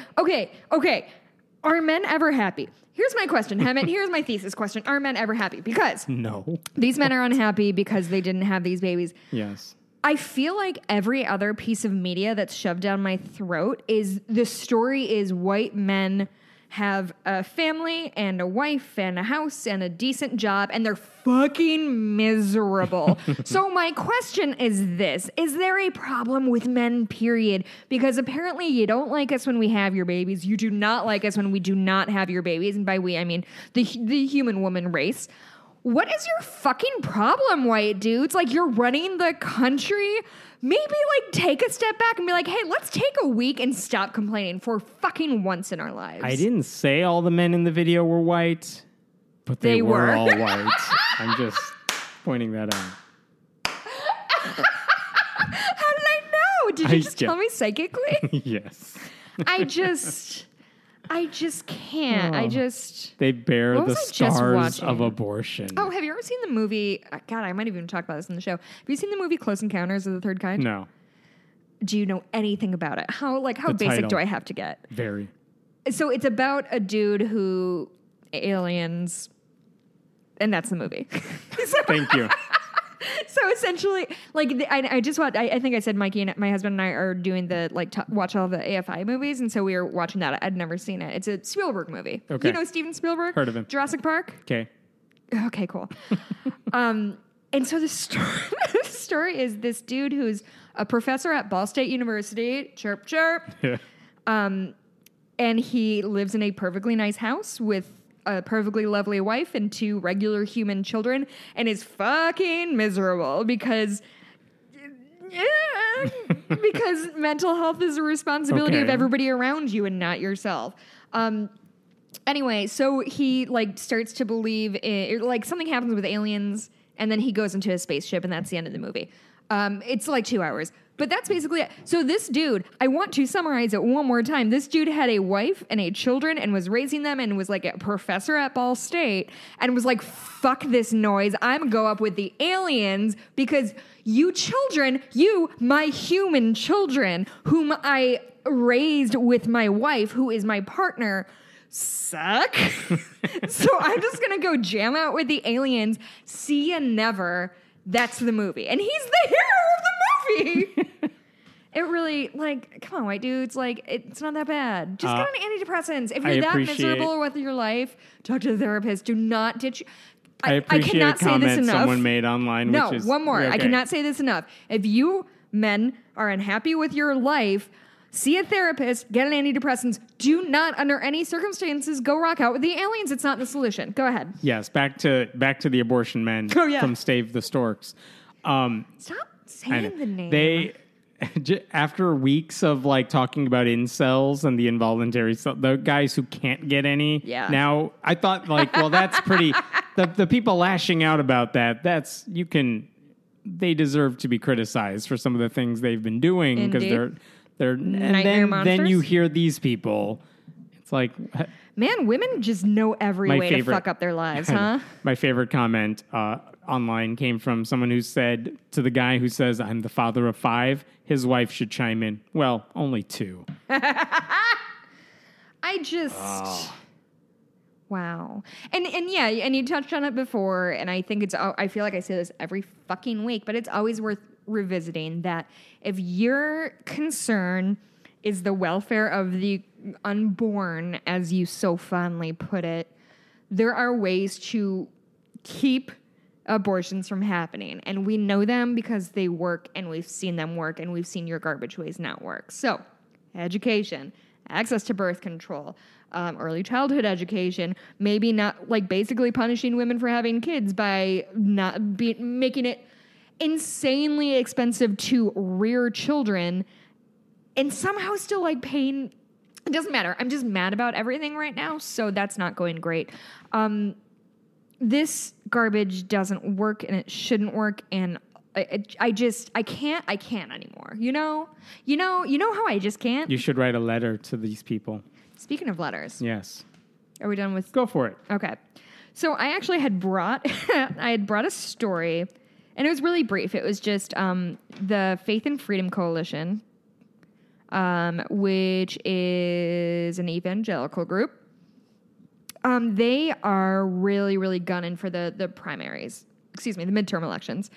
Are men ever happy? Here's my question, Hammett. Here's my thesis question. Are men ever happy? Because... No. These men are unhappy because they didn't have these babies. Yes. I feel like every other piece of media that's shoved down my throat is the story is white men have a family and a wife and a house and a decent job and they're fucking miserable. So my question is this. Is there a problem with men, period? Because apparently you don't like us when we have your babies. You do not like us when we do not have your babies. And by we, I mean the human woman race. What is your fucking problem, white dudes? Like, you're running the country? Maybe, like, take a step back and be like, hey, let's take a week and stop complaining for fucking once in our lives. I didn't say all the men in the video were white, but they were all white. I'm just pointing that out. How did I know? Did you just tell me psychically? Yes. I just can't. They bear the stars of abortion. Oh, have you ever seen the movie? God, I might even talk about this in the show. Have you seen the movie Close Encounters of the Third Kind? No. Do you know anything about it? How basic title. do I have to get? Very. So it's about a dude who aliens, and that's the movie. Thank you. So essentially, like, I just watched, I think I said Mikey and my husband and I are doing the, like, watch all the AFI movies, and so we were watching that. I'd never seen it. It's a Spielberg movie. Okay. You know Steven Spielberg? Heard of him. Jurassic Park? Okay. Okay, cool. And so the story is this dude who's a professor at Ball State University, chirp, chirp, Yeah. and he lives in a perfectly nice house with a perfectly lovely wife and 2 regular human children, and is fucking miserable because mental health is a responsibility of everybody around you and not yourself. Anyway, so he, like, starts to believe like, something happens with aliens, and then he goes into a spaceship, and that's the end of the movie. It's like 2 hours. But that's basically it. So this dude, I want to summarize it one more time. This dude had a wife and 8 children and was raising them and was like a professor at Ball State and was like, fuck this noise. I'm going to go up with the aliens because you children, my human children, whom I raised with my wife, who is my partner, suck. So I'm just going to go jam out with the aliens. See ya never. That's the movie. And he's the hero of the movie. It really, like, come on, white dudes. Like, it's not that bad. Just get on antidepressants. If you're that miserable with your life, talk to the therapist. Do not ditch. I appreciate a comment someone made online. No, which is, one more. okay. I cannot say this enough. If you men are unhappy with your life, see a therapist, get an antidepressants. Do not, under any circumstances, go rock out with the aliens. It's not the solution. Go ahead. Yes, back to the abortion men from Stave the Storks. Stop saying the name. after weeks of like talking about incels and the involuntary stuff, the guys who can't get any. Yeah. Now I thought like, well, that's pretty. The people lashing out about that. They deserve to be criticized for some of the things they've been doing because they're nightmare monsters. Then you hear these people. It's like, man, women just know every way to fuck up their lives, huh? My favorite comment online came from someone who said to the guy who says, I'm the father of 5, his wife should chime in. Well, only 2. Wow. And yeah, and you touched on it before, and I think I feel like I say this every fucking week, but it's always worth revisiting that if your concern is the welfare of the unborn, as you so fondly put it, there are ways to keep abortions from happening. And we know them because they work, and we've seen them work, and we've seen your garbage ways not work. So, education, access to birth control, early childhood education, maybe not like basically punishing women for having kids by making it insanely expensive to rear children and somehow still like paying. It doesn't matter. I'm just mad about everything right now, so that's not going great. This garbage doesn't work, and it shouldn't work, and I can't anymore. You know how I just can't? You should write a letter to these people. Speaking of letters. Yes. Are we done with? Go for it. Okay. So I actually had brought a story, and it was really brief. It was just the Faith and Freedom Coalition, which is an evangelical group. They are really, really gunning for the primaries. Excuse me, the midterm elections.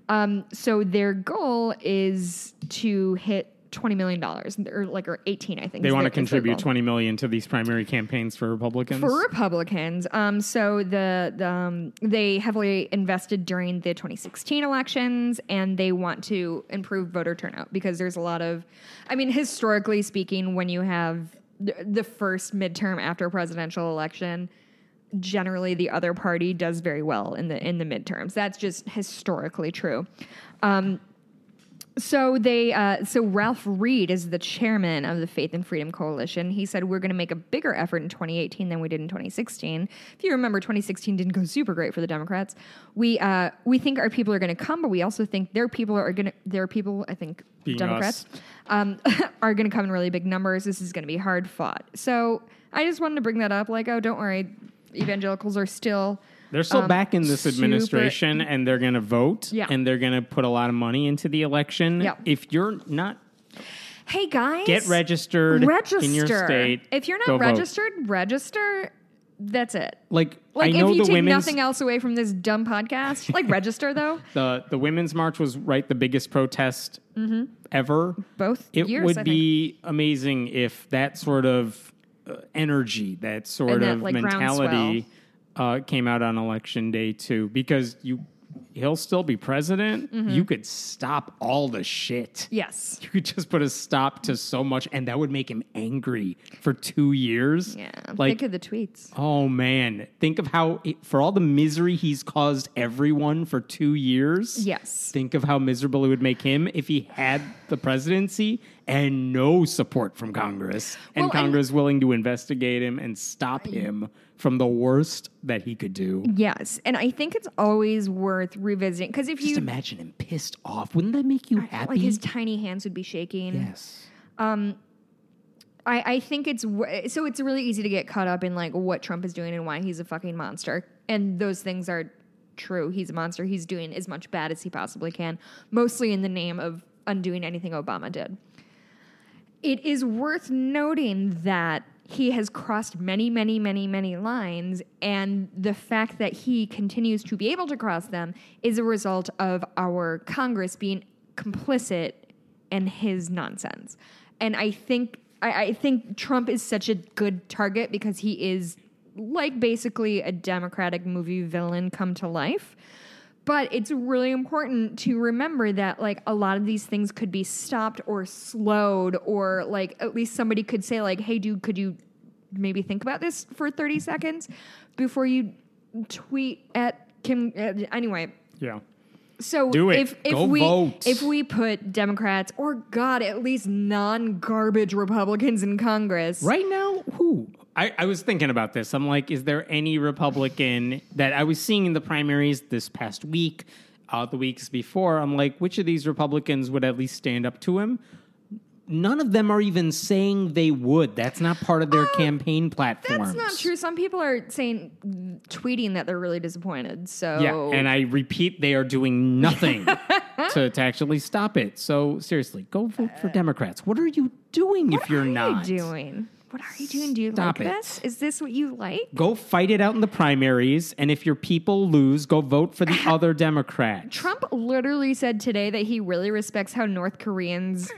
Mm-hmm. So their goal is to hit $20 million, or 18, I think. They want to contribute $20 million to these primary campaigns for Republicans. So they heavily invested during the 2016 elections, and they want to improve voter turnout because there's a lot of, historically speaking, when you have the first midterm after a presidential election, generally the other party does very well in the midterms. That's just historically true. So Ralph Reed is the chairman of the Faith and Freedom Coalition. He said, we're going to make a bigger effort in 2018 than we did in 2016. If you remember, 2016 didn't go super great for the Democrats. We think our people are going to come, but we also think their people, I think, being Democrats, are going to come in really big numbers. This is going to be hard fought. So I just wanted to bring that up. Like, oh, don't worry. Evangelicals are still... They're still back in this administration, and they're going to vote, and they're going to put a lot of money into the election. Yeah. If you're not... Hey, guys. Get registered in your state. If you're not registered, register. That's it. Like I know if you take nothing else away from this dumb podcast, register, though. The Women's March was the biggest protest ever. Both years, I think. It would be amazing if that sort of energy, that sort of mentality... came out on election day too, because he'll still be president. Mm-hmm. You could stop all the shit. Yes. You could just put a stop to so much, and that would make him angry for 2 years. Yeah. Think of the tweets. Oh, man. Think of how, for all the misery he's caused everyone for 2 years. Yes. Think of how miserable it would make him if he had the presidency and no support from Congress. And Congress willing to investigate him and stop him from the worst that he could do. Yes. And I think it's always worth revisiting. Because if just imagine him pissed off. Wouldn't that make you happy? Like his tiny hands would be shaking. Yes. I think it's really easy to get caught up in like what Trump is doing and why he's a fucking monster. And those things are true. He's a monster. He's doing as much bad as he possibly can, mostly in the name of undoing anything Obama did. It is worth noting that he has crossed many, many, many, many lines, and the fact that he continues to be able to cross them is a result of our Congress being complicit in his nonsense. And I think Trump is such a good target because he is like basically a Democratic movie villain come to life. But it's really important to remember that, like, a lot of these things could be stopped or slowed, or, like, at least somebody could say, like, hey, dude, could you maybe think about this for 30 seconds before you tweet at Kim? Anyway. Yeah. So do it. Go vote. If we put Democrats or God, at least non-garbage Republicans in Congress. Right now, who? I was thinking about this. I'm like, is there any Republican that I was seeing in the primaries this past week, the weeks before? I'm like, which of these Republicans would at least stand up to him? None of them are even saying they would. That's not part of their campaign platforms. That's not true. Some people are tweeting that they're really disappointed. So yeah, and I repeat, they are doing nothing to actually stop it. So seriously, go vote for Democrats. What are you doing if you're not? What are you doing? What are you doing? Do you Stop like it. this? Is this what you like? Go fight it out in the primaries, and if your people lose, go vote for the other Democrat. Trump literally said today that he really respects how North Koreans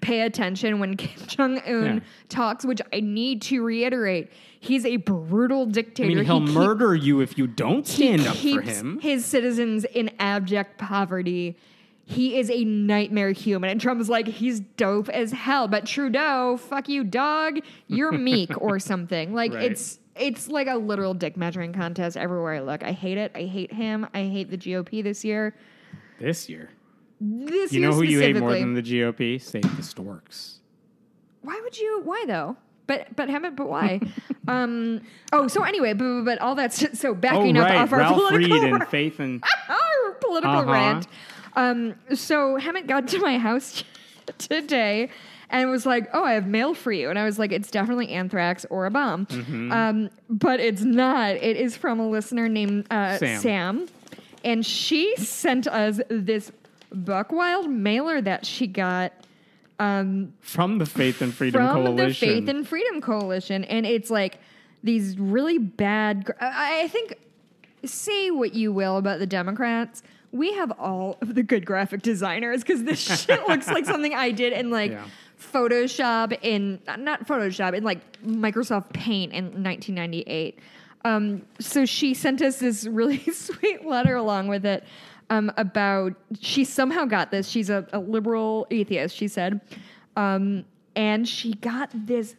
pay attention when Kim Jong-un talks, which I need to reiterate. He's a brutal dictator. I mean, he'll murder you if you don't stand up for him. His citizens in abject poverty. He is a nightmare human. And Trump is like, he's dope as hell. But Trudeau, fuck you, dog. You're meek or something. Like, right. It's like a literal dick measuring contest everywhere I look. I hate it. I hate him. I hate the GOP this year. This year? This you year know who you hate more specifically. than the GOP? Save the storks. Why would you? Why though? But why? So anyway, but all that's so backing up off our Ralph political Reed and Faith and our political rant. So Hammett got to my house today and was like, "Oh, I have mail for you," and I was like, "It's definitely anthrax or a bomb," but it's not. It is from a listener named Sam, and she sent us this buck-wild mailer that she got. From the Faith and Freedom Coalition. From the Faith and Freedom Coalition. And it's like these really bad... I think, say what you will about the Democrats, we have all of the good graphic designers because this shit looks like something I did in Photoshop in like Microsoft Paint in 1998. So she sent us this really sweet letter along with it. About she somehow got this. She's a liberal atheist, she said. And she got this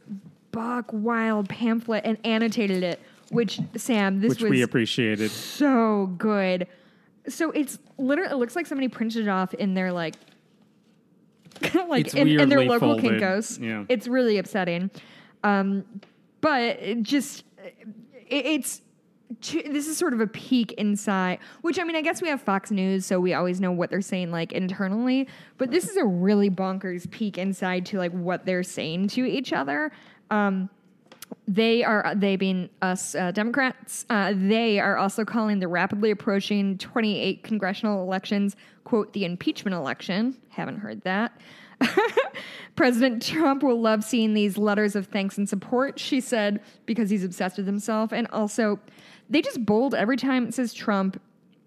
buck wild pamphlet and annotated it, which, Sam, this was we appreciated. So good. So it's literally, it looks like somebody printed it off in their in their local folded. Kinko's. Yeah. It's really upsetting. But it's this is sort of a peek inside, which, I mean, I guess we have Fox News, so we always know what they're saying, like, internally, but this is a really bonkers peek inside to, like, what they're saying to each other. They being us Democrats, they are also calling the rapidly approaching 28 congressional elections, quote, the impeachment election. Haven't heard that. President Trump will love seeing these letters of thanks and support, she said, because he's obsessed with himself. And also, they just bold every time it says Trump.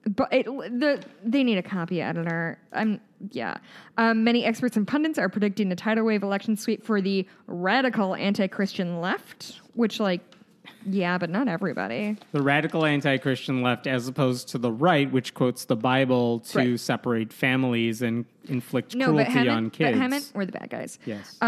But they need a copy editor. Many experts and pundits are predicting a tidal wave election sweep for the radical anti-Christian left, which, but not everybody. The radical anti-Christian left, as opposed to the right, which quotes the Bible to separate families and inflict cruelty on kids. But Hammett were the bad guys. Yes.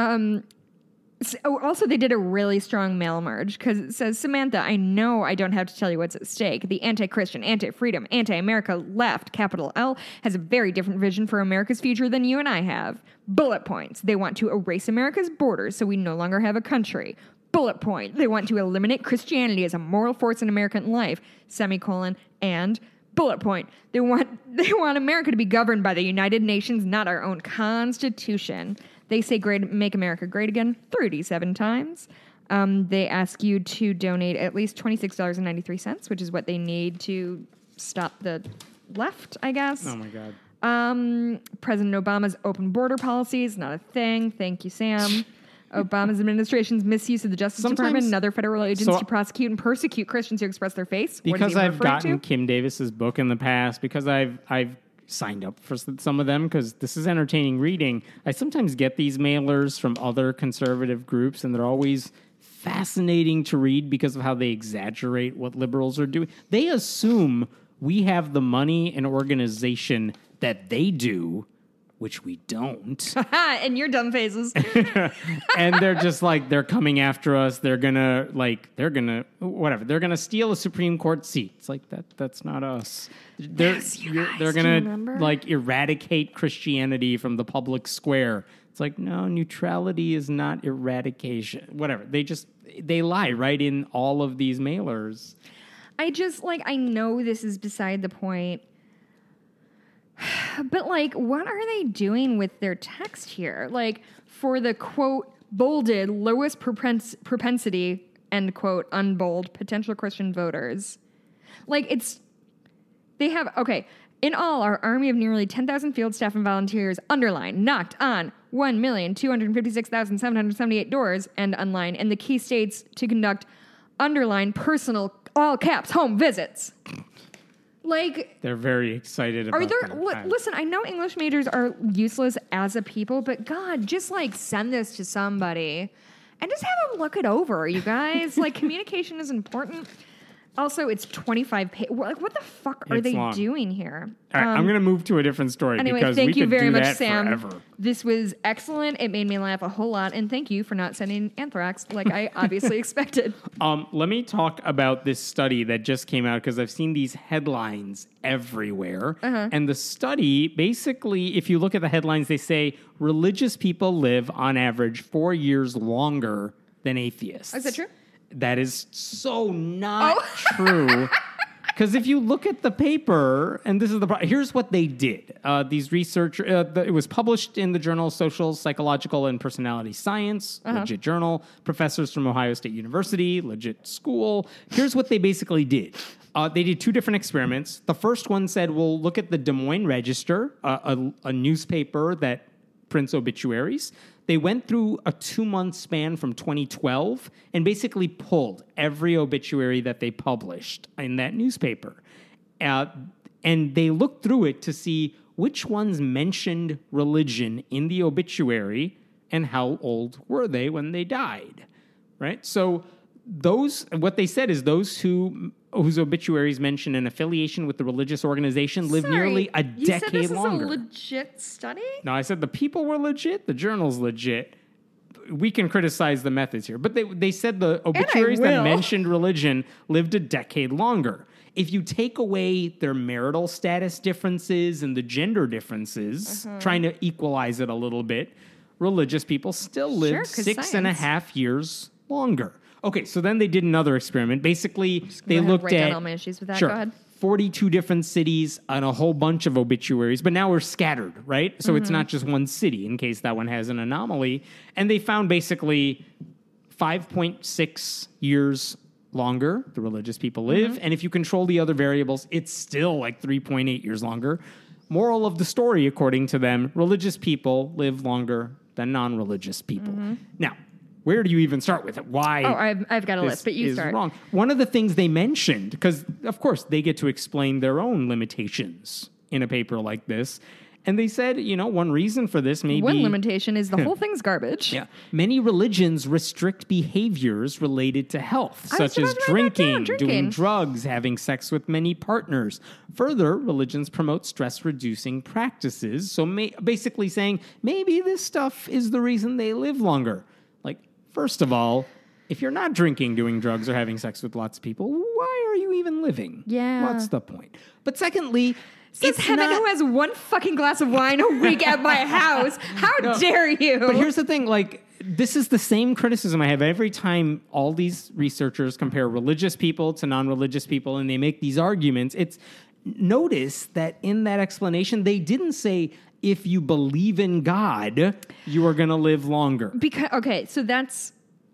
Also, they did a really strong mail merge because it says, Samantha, I know I don't have to tell you what's at stake. The anti-Christian, anti-freedom, anti-America left, capital L, has a very different vision for America's future than you and I have. Bullet points. They want to erase America's borders so we no longer have a country. Bullet point. They want to eliminate Christianity as a moral force in American life. Semicolon. And bullet point. They want America to be governed by the United Nations, not our own Constitution. They say make America great again 37 times. They ask you to donate at least $26.93, which is what they need to stop the left, I guess. Oh, my God. President Obama's open border policy is not a thing. Thank you, Sam. Obama's administration's misuse of the Justice Department and other federal agents to prosecute and persecute Christians who express their faith. Because I've gotten Kim Davis's book in the past, because I've signed up for some of them because this is entertaining reading. I sometimes get these mailers from other conservative groups, and they're always fascinating to read because of how they exaggerate what liberals are doing. They assume we have the money and organization that they do which we don't. And your dumb faces. And they're just like, they're coming after us. They're gonna steal a Supreme Court seat. It's like, that's not us. They're gonna like eradicate Christianity from the public square. It's like, no, neutrality is not eradication. Whatever. They lie right in all of these mailers. I know this is beside the point. But, like, what are they doing with their text here? Like, for the, quote, bolded, lowest propensity, end quote, unbold, potential Christian voters. Like, they have, okay, in all, our army of nearly 10,000 field staff and volunteers, underline, knocked on 1,256,778 doors, and underline, in the key states to conduct, underline, personal, all caps, home visits. Like, they're very excited about listen, I know English majors are useless as a people, but God, just like send this to somebody and just have them look it over, you guys. Like, communication is important. Also, it's 25 pages. Like, what the fuck are they doing here? All right, I'm going to move to a different story because thank we you could very do much, that Sam. forever. This was excellent. It made me laugh a whole lot, and thank you for not sending anthrax like I obviously expected. Let me talk about this study that just came out because I've seen these headlines everywhere. And the study, basically, if you look at the headlines, they say religious people live on average 4 years longer than atheists. Is that true? That is so not true. Because if you look at the paper, and this is here's what they did. These researchers, it was published in the journal Social, Psychological, and Personality Science, legit journal. Professors from Ohio State University, legit school. Here's what they basically did. They did two different experiments. The first one said, we'll look at the Des Moines Register, a newspaper that prints obituaries. They went through a 2-month span from 2012 and basically pulled every obituary that they published in that newspaper. And they looked through it to see which ones mentioned religion in the obituary and how old were they when they died, right? So what they said is those whose obituaries mention an affiliation with the religious organization live nearly a decade longer. You said this is a legit study? No, I said the people were legit, the journal's legit. We can criticize the methods here. But they said the obituaries that mentioned religion lived a decade longer. If you take away their marital status differences and the gender differences, trying to equalize it a little bit, religious people still live 6.5 years longer. Okay, so then they did another experiment. Basically, they looked at all my issues with that. Go ahead. 42 different cities and a whole bunch of obituaries, but now we're scattered, right? So it's not just one city in case that one has an anomaly. And they found basically 5.6 years longer the religious people live. And if you control the other variables, it's still like 3.8 years longer. Moral of the story, according to them, religious people live longer than non-religious people. Now, where do you even start with it? Why? Oh, I've got a list, but you start. Wrong. One of the things they mentioned, because of course they get to explain their own limitations in a paper like this, and they said, one reason for this may be... One limitation is the whole thing's garbage. Yeah. Many religions restrict behaviors related to health, such as drinking, doing drugs, having sex with many partners. Further, religions promote stress-reducing practices, so basically saying, maybe this stuff is the reason they live longer. First of all, if you're not drinking, doing drugs, or having sex with lots of people, why are you even living? Yeah. What's the point? But secondly, says Heaven who has one fucking glass of wine a week at my house. How dare you? But here's the thing, this is the same criticism I have every time all these researchers compare religious people to non-religious people and they make these arguments. Notice that in that explanation, they didn't say, if you believe in God, you are going to live longer.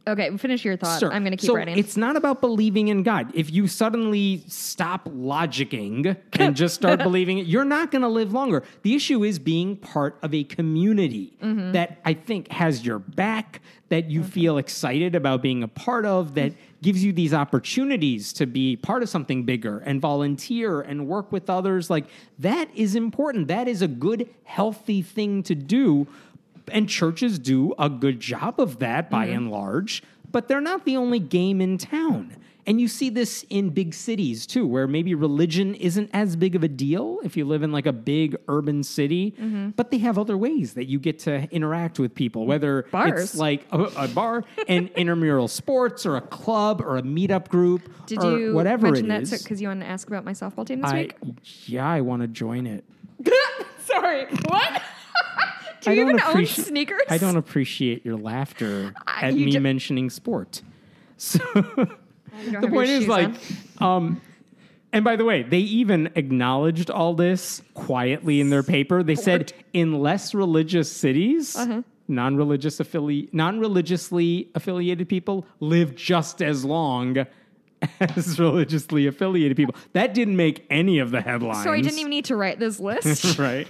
Finish your thought. Sure. I'm going to keep writing. It's not about believing in God. If you suddenly stop logicking and just start believing it, you're not going to live longer. The issue is being part of a community that I think has your back, that you feel excited about being a part of, that gives you these opportunities to be part of something bigger and volunteer and work with others. That is important. That is a good, healthy thing to do. And churches do a good job of that by and large, but they're not the only game in town. And you see this in big cities, too, where maybe religion isn't as big of a deal if you live in like a big urban city, but they have other ways that you get to interact with people, whether it's like a bar, an intramural sports, or a club, or a meetup group, or whatever it is. Did you mention that because you wanted to ask about my softball team this week? Yeah, I want to join it. Sorry, what? Do you even own sneakers? I don't appreciate your laughter at me mentioning sport. So the point is like, and by the way, they even acknowledged all this quietly in their paper. They said in less religious cities, non-religiously affiliated people live just as long as religiously affiliated people. That didn't make any of the headlines. So I didn't even need to write this list. Right.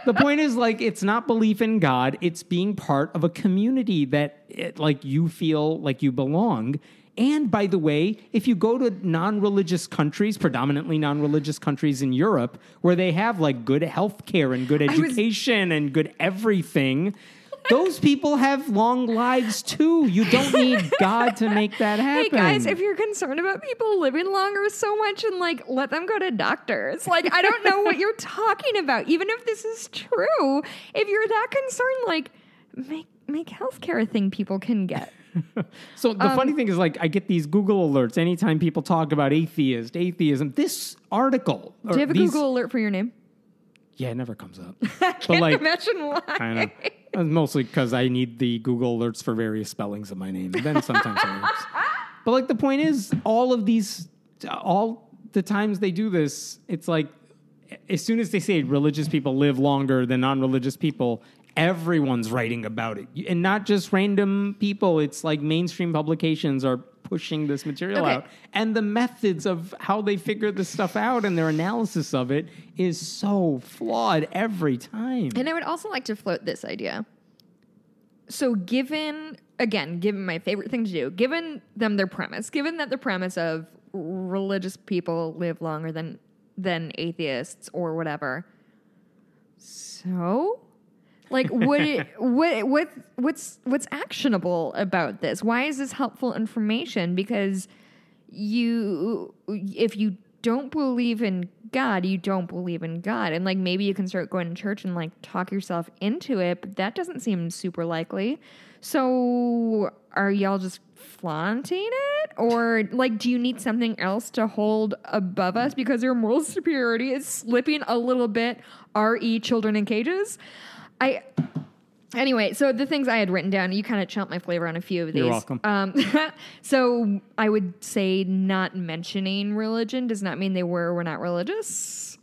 The point is, like, it's not belief in God. It's being part of a community that, like, you feel like you belong. And by the way, if you go to non-religious countries, predominantly non-religious countries in Europe, where they have, like, good health care and good education and good everything, those people have long lives, too. You don't need God to make that happen. Hey, guys, if you're concerned about people living longer so much, and, like, let them go to doctors. Like, I don't know what you're talking about. Even if this is true, if you're that concerned, like, make healthcare a thing people can get. So the funny thing is, like, I get these Google alerts anytime people talk about atheism. This article. Do you have a Google alert for your name? Yeah, it never comes up. I can't imagine why. I know. Mostly because I need the Google alerts for various spellings of my name. And then sometimes it works. But, like, the point is, all the times they do this, it's like, as soon as they say religious people live longer than non-religious people, everyone's writing about it. And not just random people. It's like mainstream publications are pushing this material out. And the methods of how they figure this stuff out and their analysis of it is so flawed every time. And I would also like to float this idea. So given my favorite thing to do, given them their premise, given that the premise of religious people live longer than atheists or whatever. So, like, what's actionable about this? Why is this helpful information? Because if you don't believe in God, you don't believe in God. And, like, maybe you can start going to church and, like, talk yourself into it, but that doesn't seem super likely. So are y'all just flaunting it? Or, like, do you need something else to hold above us because your moral superiority is slipping a little bit, re children in cages? Anyway, so the things I had written down, you kind of chumped my flavor on a few of these. You're welcome. So I would say not mentioning religion does not mean they were or were not religious.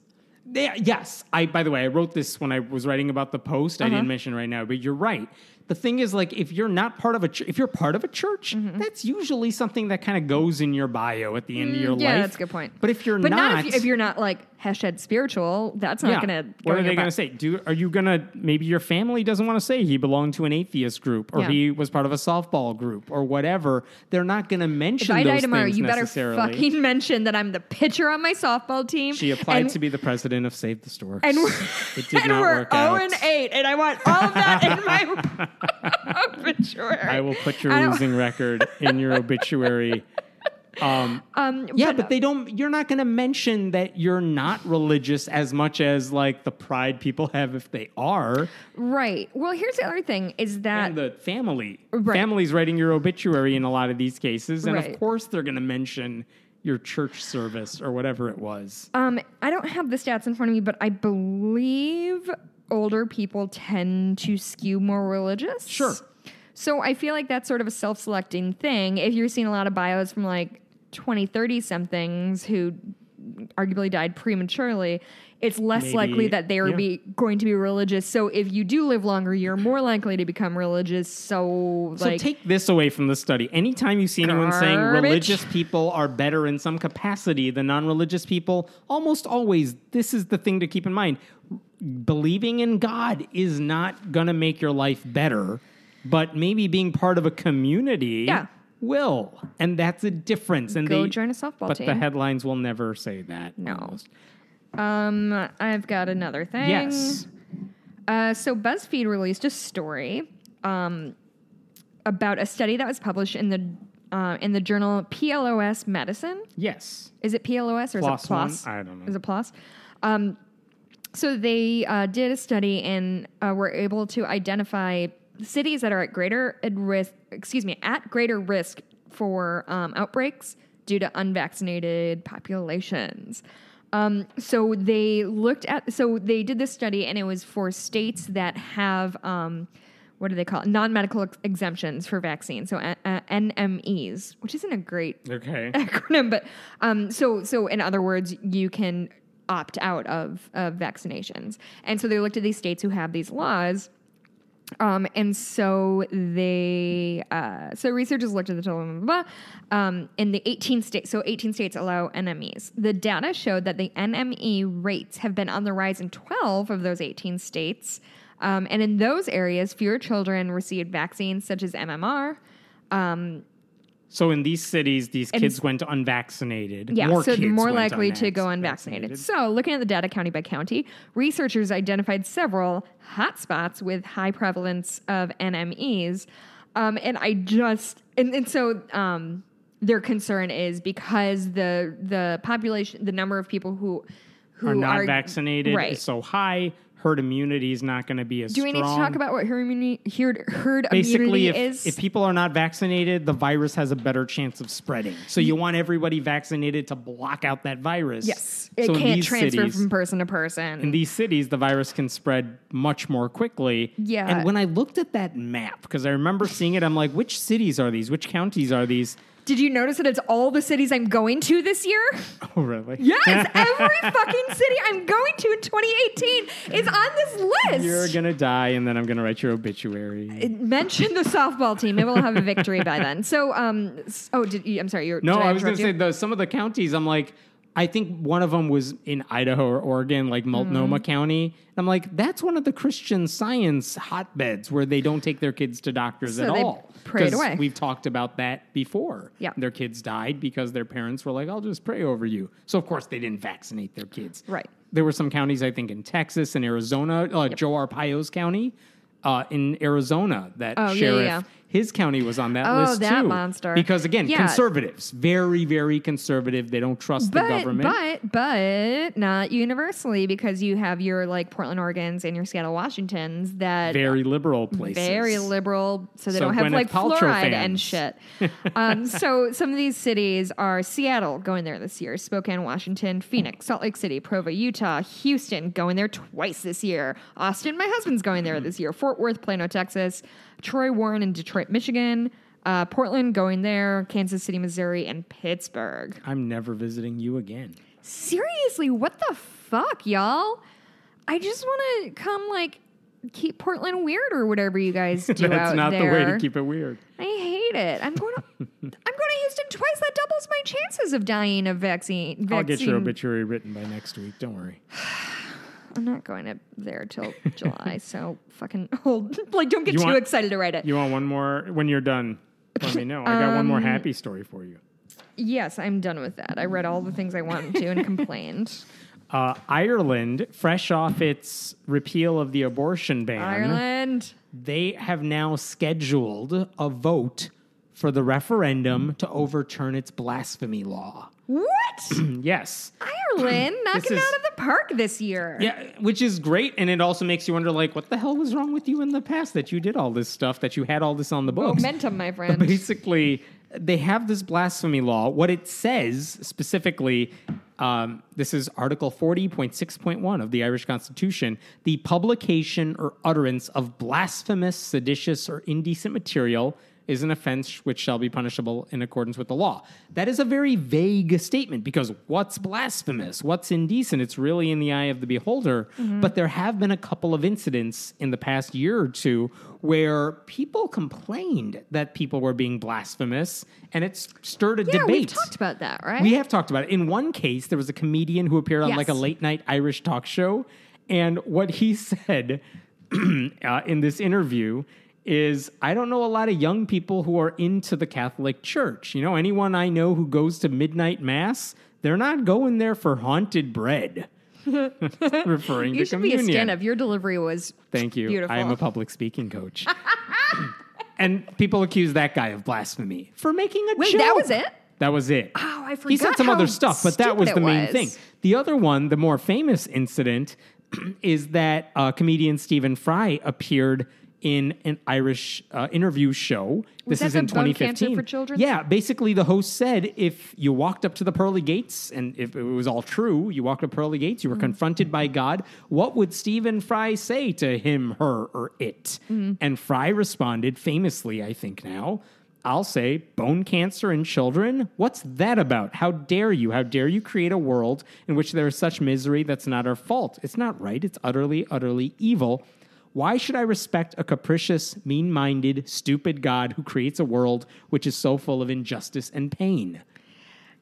Yes. By the way, I wrote this when I was writing about the post. I didn't mention it right now, but you're right. The thing is, like, if you're not part of if you're part of a church, that's usually something that kind of goes in your bio at the end of your life. Yeah, that's a good point. But if you're not if you're not, like, #spiritual, that's not going to. What are they going to say? Are you going to? Maybe your family doesn't want to say he belonged to an atheist group or he was part of a softball group or whatever. They're not going to mention those things necessarily. If I die tomorrow, you better fucking mention that I'm the pitcher on my softball team. She applied to be the president of Save the Storks. And it did not work out. 0-8, and I want all of that in my obituary. I will put your losing record in your obituary. But they don't. You're not going to mention that you're not religious as much as, like, the pride people have if they are. Right. Well, here's the other thing: is that and the family's writing your obituary in a lot of these cases, and of course they're going to mention your church service or whatever it was. I don't have the stats in front of me, but I believe older people tend to skew more religious. Sure. So I feel like that's sort of a self-selecting thing. If you're seeing a lot of bios from, like, 20, 30-somethings who arguably died prematurely, it's less likely that they are going to be religious. So if you do live longer, you're more likely to become religious. So take this away from the study. Anytime you see anyone saying religious people are better in some capacity than non-religious people, almost always, this is the thing to keep in mind. Believing in God is not going to make your life better, but maybe being part of a community will. And that's a difference. And Go join a softball team. But the headlines will never say that. No. Almost. I've got another thing. Yes. So BuzzFeed released a story about a study that was published in the in the journal PLOS Medicine. Yes. Is it PLOS or PLOS is it PLOS? I don't know. Is it PLOS? So they did a study and were able to identify cities that are at greater risk for outbreaks due to unvaccinated populations. So they did this study, and it was for states that have what do they call it? Non-medical exemptions for vaccines. So NMEs, which isn't a great acronym, but so in other words, you can opt out of vaccinations. And so they looked at these states who have these laws. And so researchers looked at the total, in the 18 states, so 18 states allow NMEs. The data showed that the NME rates have been on the rise in 12 of those 18 states. And in those areas, fewer children received vaccines such as MMR. So in these cities, these kids went unvaccinated. Yeah, more so kids more went likely to go unvaccinated. So looking at the data county by county, researchers identified several hotspots with high prevalence of NMEs. So their concern is because the population, the number of people who are not vaccinated is so high, herd immunity is not going to be as strong. Do we need to talk about what herd immunity is? If people are not vaccinated, the virus has a better chance of spreading. So you want everybody vaccinated to block out that virus. Yes. It can't transfer from person to person. In these cities, the virus can spread much more quickly. Yeah. And when I looked at that map, because I remember seeing it, I'm like, which cities are these? Which counties are these? Did you notice that it's all the cities I'm going to this year? Oh, really? Yes, every fucking city I'm going to in 2018 is on this list. You're going to die, and then I'm going to write your obituary. Mention the softball team. Maybe we'll have a victory by then. So, I'm sorry. I was going to say, some of the counties, I'm like, I think one of them was in Idaho or Oregon, like Multnomah County. I'm like, that's one of the Christian Science hotbeds where they don't take their kids to doctors at all. Prayed away. We've talked about that before. Yeah. Their kids died because their parents were like, I'll just pray over you. So, of course, they didn't vaccinate their kids. Right. There were some counties, I think, in Texas and Arizona, Joe Arpaio's county in Arizona, that sheriff, his county was on that list, that too. monster. Because, again, conservatives, very, very conservative. They don't trust the government. But not universally, because you have your, like, Portland, Oregons and your Seattle, Washingtons that... Very liberal places. Very liberal, so they don't have, like, fluoride and shit. So some of these cities are Seattle, going there this year, Spokane, Washington, Phoenix, Salt Lake City, Provo, Utah, Houston, going there twice this year, Austin, my husband's going there this year, Fort Worth, Plano, Texas, Troy, Warren, and Detroit, Michigan, Portland, going there, Kansas City, Missouri, and Pittsburgh. I'm never visiting you again. Seriously, what the fuck, y'all? I just want to come, like, keep Portland weird or whatever you guys do out there. That's not the way to keep it weird. I hate it. I'm going to Houston twice. That doubles my chances of dying of vaccine. I'll get your obituary written by next week. Don't worry. I'm not going there till July, so fucking hold. Like, don't get too excited to write it. You want one more? When you're done, let me know. I got one more happy story for you. Yes, I'm done with that. I read all the things I wanted to and complained. Ireland, fresh off its repeal of the abortion ban, they have now scheduled a vote for the referendum to overturn its blasphemy law. What? Yes. Ireland knocking out of the park this year. Yeah, which is great, and it also makes you wonder, like, what the hell was wrong with you in the past that you did all this stuff, that you had all this on the books? Momentum, my friend. But basically, they have this blasphemy law. What it says specifically, this is Article 40.6.1 of the Irish Constitution, the publication or utterance of blasphemous, seditious, or indecent material is an offense which shall be punishable in accordance with the law. That is a very vague statement, because what's blasphemous? What's indecent? It's really in the eye of the beholder. Mm-hmm. But there have been a couple of incidents in the past year or two where people complained that people were being blasphemous, and it's stirred a debate. Yeah, we've talked about that, right? We have talked about it. In one case, there was a comedian who appeared on like a late-night Irish talk show, and what he said in this interview is, I don't know a lot of young people who are into the Catholic Church. You know, anyone I know who goes to midnight mass, they're not going there for haunted bread. Referring to communion. You should be a stand-up. Your delivery was Thank you. beautiful. I am a public speaking coach. And people accuse that guy of blasphemy for making a joke. Wait, that was it? That was it. Oh, I forgot. He said some other stuff, but that was the main thing. The other one, the more famous incident, is that comedian Stephen Fry appeared in an Irish interview show. Was this is that in the bone 2015. cancer for children? Yeah, basically the host said if you walked up to the pearly gates, and if it was all true, you walked up pearly gates, you were confronted by God, what would Stephen Fry say to him, her, or it? And Fry responded famously, I think now, I'll say, bone cancer in children? What's that about? How dare you? How dare you create a world in which there is such misery that's not our fault? It's not right. It's utterly, utterly evil. Why should I respect a capricious, mean-minded, stupid God who creates a world which is so full of injustice and pain?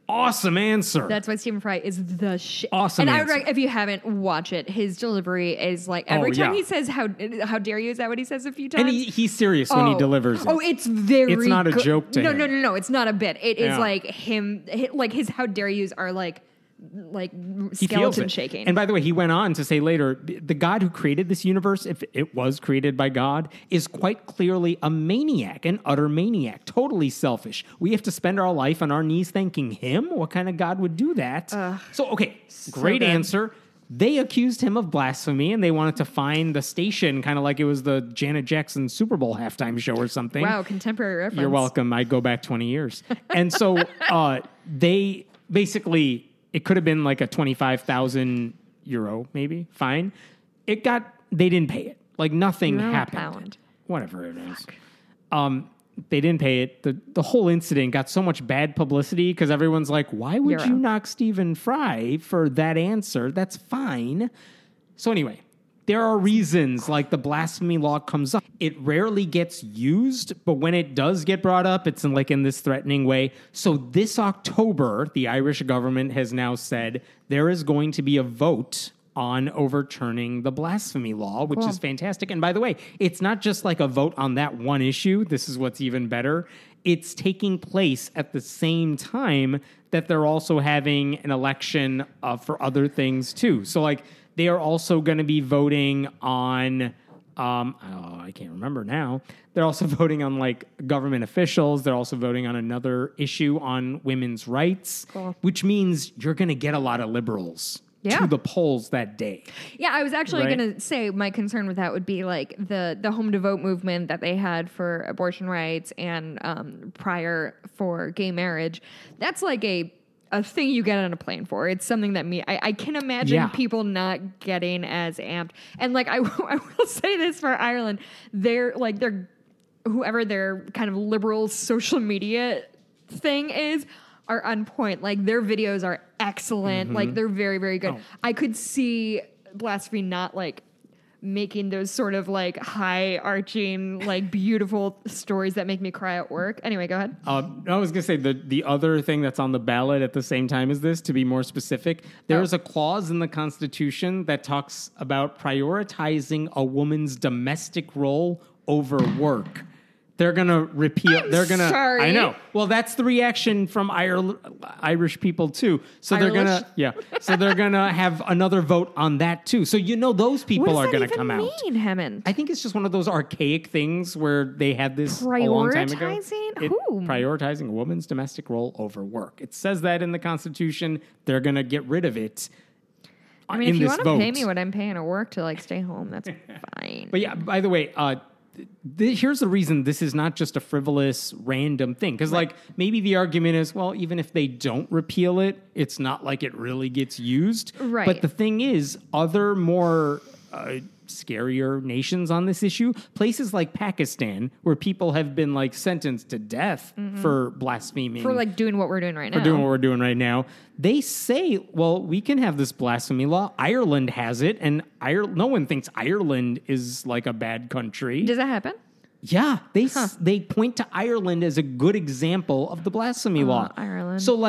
Awesome answer. That's why Stephen Fry is the shit. Awesome and answer. I would if you haven't, watch it. His delivery is like every time he says how dare you, is that what he says a few times? And he's serious when he delivers it. Oh, it's very It's not a joke to him. No, it's not a bit. It is like him, like his how dare yous are like skeleton shaking. And by the way, he went on to say later, the God who created this universe, if it was created by God, is quite clearly a maniac, an utter maniac, totally selfish. We have to spend our life on our knees thanking him? What kind of God would do that? Great answer. They accused him of blasphemy, and they wanted to fine the station, kind of like it was the Janet Jackson Super Bowl halftime show or something. Wow, contemporary reference. You're welcome. I go back 20 years. And so they basically... It could have been like a 25,000 euro, maybe, fine. They didn't pay it. Like nothing happened. Pound. Whatever it is. They didn't pay it. The whole incident got so much bad publicity because everyone's like, why would you knock Stephen Fry for that answer? That's fine. So anyway, there are reasons like the blasphemy law comes up. It rarely gets used, but when it does get brought up, it's in this threatening way. So this October, the Irish government has now said there is going to be a vote on overturning the blasphemy law, which is fantastic. And by the way, it's not just like a vote on that one issue. This is what's even better. It's taking place at the same time that they're also having an election for other things too. So like, they are also going to be voting on, I can't remember now. They're also voting on like government officials. They're also voting on another issue on women's rights, which means you're going to get a lot of liberals to the polls that day. Yeah, I was actually going to say my concern with that would be like the home to vote movement that they had for abortion rights and prior for gay marriage. That's like a thing you get on a plane for. It's something that I can imagine people not getting as amped. And like I will say this for Ireland, they're whoever their kind of liberal social media thing is are on point. Like their videos are excellent. Like they're very, very good. I could see blasphemy not like making those sort of like high arching, like beautiful stories that make me cry at work. Anyway, go ahead. I was going to say the other thing that's on the ballot at the same time as this, to be more specific, there is a clause in the Constitution that talks about prioritizing a woman's domestic role over work. They're going to repeal. Sorry. I know. Well, that's the reaction from Irish people too. So they're going to, So they're going to have another vote on that too. So those people are going to come out. What does that even mean, Hammond? I think it's just one of those archaic things where they had this a long time ago. Prioritizing a woman's domestic role over work. It says that in the Constitution. They're going to get rid of it. I mean, if you want to pay me what I'm paying at work to like stay home, that's fine. But yeah, by the way, here's the reason this is not just a frivolous, random thing. Because, maybe the argument is, well, even if they don't repeal it, it's not like it really gets used. Right. But the thing is, other more scarier nations on this issue, places like Pakistan, where people have been, sentenced to death for blaspheming. For, doing what we're doing right now. For doing what we're doing right now. They say, well, we can have this blasphemy law. Ireland has it, and no one thinks Ireland is, a bad country. Does that happen? Yeah. They point to Ireland as a good example of the blasphemy law. Ireland. So,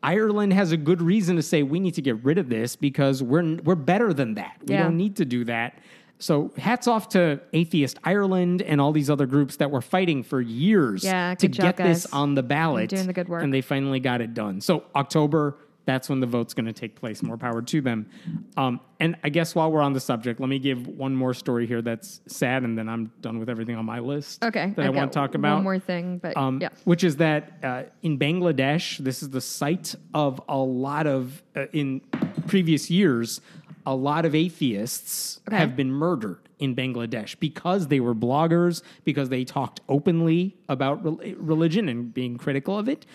Ireland has a good reason to say we need to get rid of this because we're better than that. We don't need to do that. So hats off to Atheist Ireland and all these other groups that were fighting for years to get this on the ballot. You're doing the good work. And they finally got it done. So October, that's when the vote's going to take place. More power to them. And I guess while we're on the subject, let me give one more story here that's sad, and then I'm done with everything on my list that I want to talk about. One more thing, but yeah. Which is that in Bangladesh, this is the site of a lot of, in previous years, a lot of atheists have been murdered in Bangladesh because they were bloggers, because they talked openly about religion and being critical of it.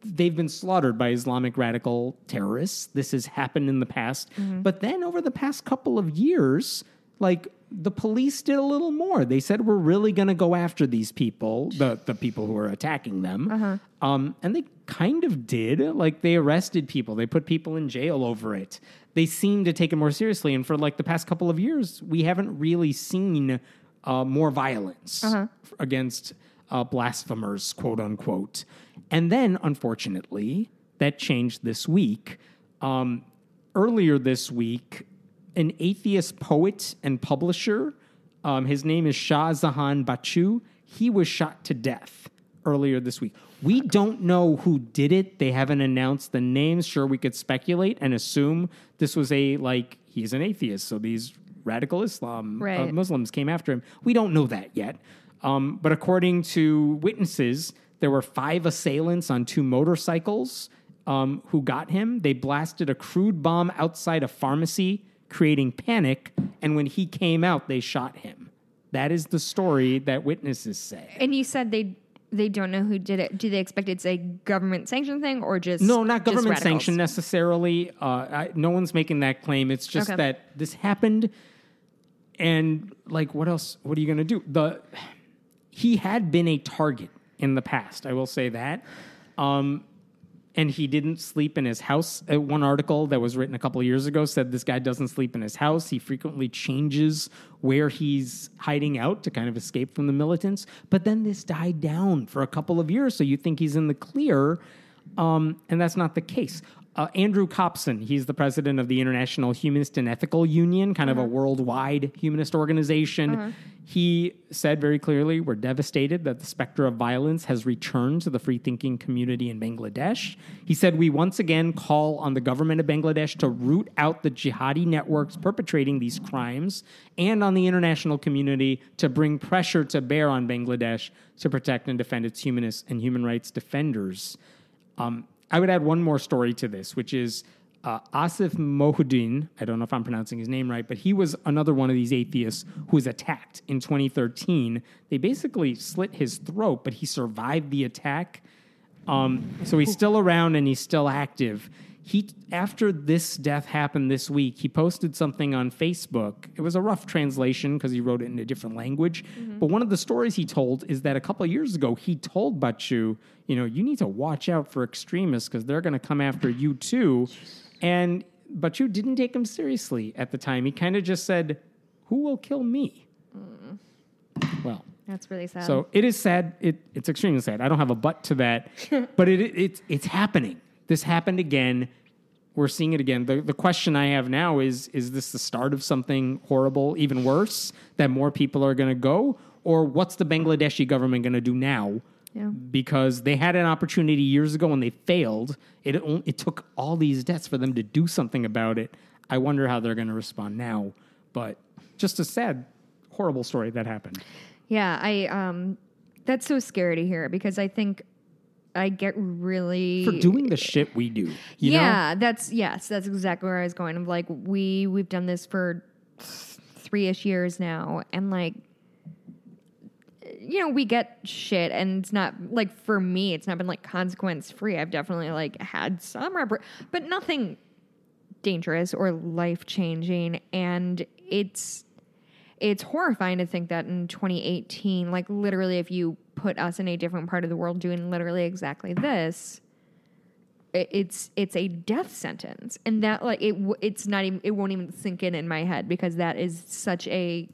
They've been slaughtered by Islamic radical terrorists. This has happened in the past. But then over the past couple of years, like the police did a little more. They said, we're really going to go after these people, the people who are attacking them. And they kind of did. Like they arrested people. They put people in jail over it. They seem to take it more seriously. And for like the past couple of years, we haven't really seen more violence against blasphemers, quote unquote. And then, unfortunately, that changed this week. Earlier this week, an atheist poet and publisher, his name is Shah Jahan Bachu, he was shot to death earlier this week. We don't know who did it. They haven't announced the names. Sure, we could speculate and assume this was he's an atheist, so these radical Islam Muslims came after him. We don't know that yet. But according to witnesses, there were 5 assailants on 2 motorcycles who got him. They blasted a crude bomb outside a pharmacy, creating panic. And when he came out, they shot him. That is the story that witnesses say. And you said they don't know who did it. Do they expect it's a government sanctioned thing or just No, not government sanctioned necessarily. No one's making that claim. It's just that this happened. And like, what else? What are you going to do? He had been a target in the past, I will say that. And he didn't sleep in his house. One article that was written a couple of years ago said this guy doesn't sleep in his house. He frequently changes where he's hiding out to kind of escape from the militants. But then this died down for a couple of years, so you think he's in the clear, and that's not the case. Andrew Copson, he's the president of the International Humanist and Ethical Union, kind of a worldwide humanist organization. He said very clearly, we're devastated that the specter of violence has returned to the free-thinking community in Bangladesh. He said, we once again call on the government of Bangladesh to root out the jihadi networks perpetrating these crimes and on the international community to bring pressure to bear on Bangladesh to protect and defend its humanists and human rights defenders. I would add one more story to this, which is Asif Mohuddin. I don't know if I'm pronouncing his name right, but he was another one of these atheists who was attacked in 2013. They basically slit his throat, but he survived the attack. So he's still around and he's still active. After this death happened this week, he posted something on Facebook. It was a rough translation because he wrote it in a different language. But one of the stories he told is that a couple of years ago, he told Bachu, you need to watch out for extremists because they're going to come after you too. And Bachu didn't take him seriously at the time. He kind of just said, who will kill me? Well, that's really sad. So it is sad. It's extremely sad. I don't have a but to that, but it's happening. This happened again. We're seeing it again. The question I have now is this the start of something horrible, even worse, that more people are going to go? Or what's the Bangladeshi government going to do now? Yeah. Because they had an opportunity years ago and they failed. It took all these deaths for them to do something about it. I wonder how they're going to respond now. But just a sad, horrible story that happened. Yeah, that's so scary to hear because I think I get really for doing the shit we do. You know? That's exactly where I was going. Of like we've done this for 3-ish years now, and like we get shit, and it's not like for me, it's not been like consequence free. I've definitely like had some but nothing dangerous or life changing, and it's horrifying to think that in 2018, like literally, if you put us in a different part of the world doing literally exactly this, it's a death sentence, and that like it's not even, it won't even sink in my head because that is such a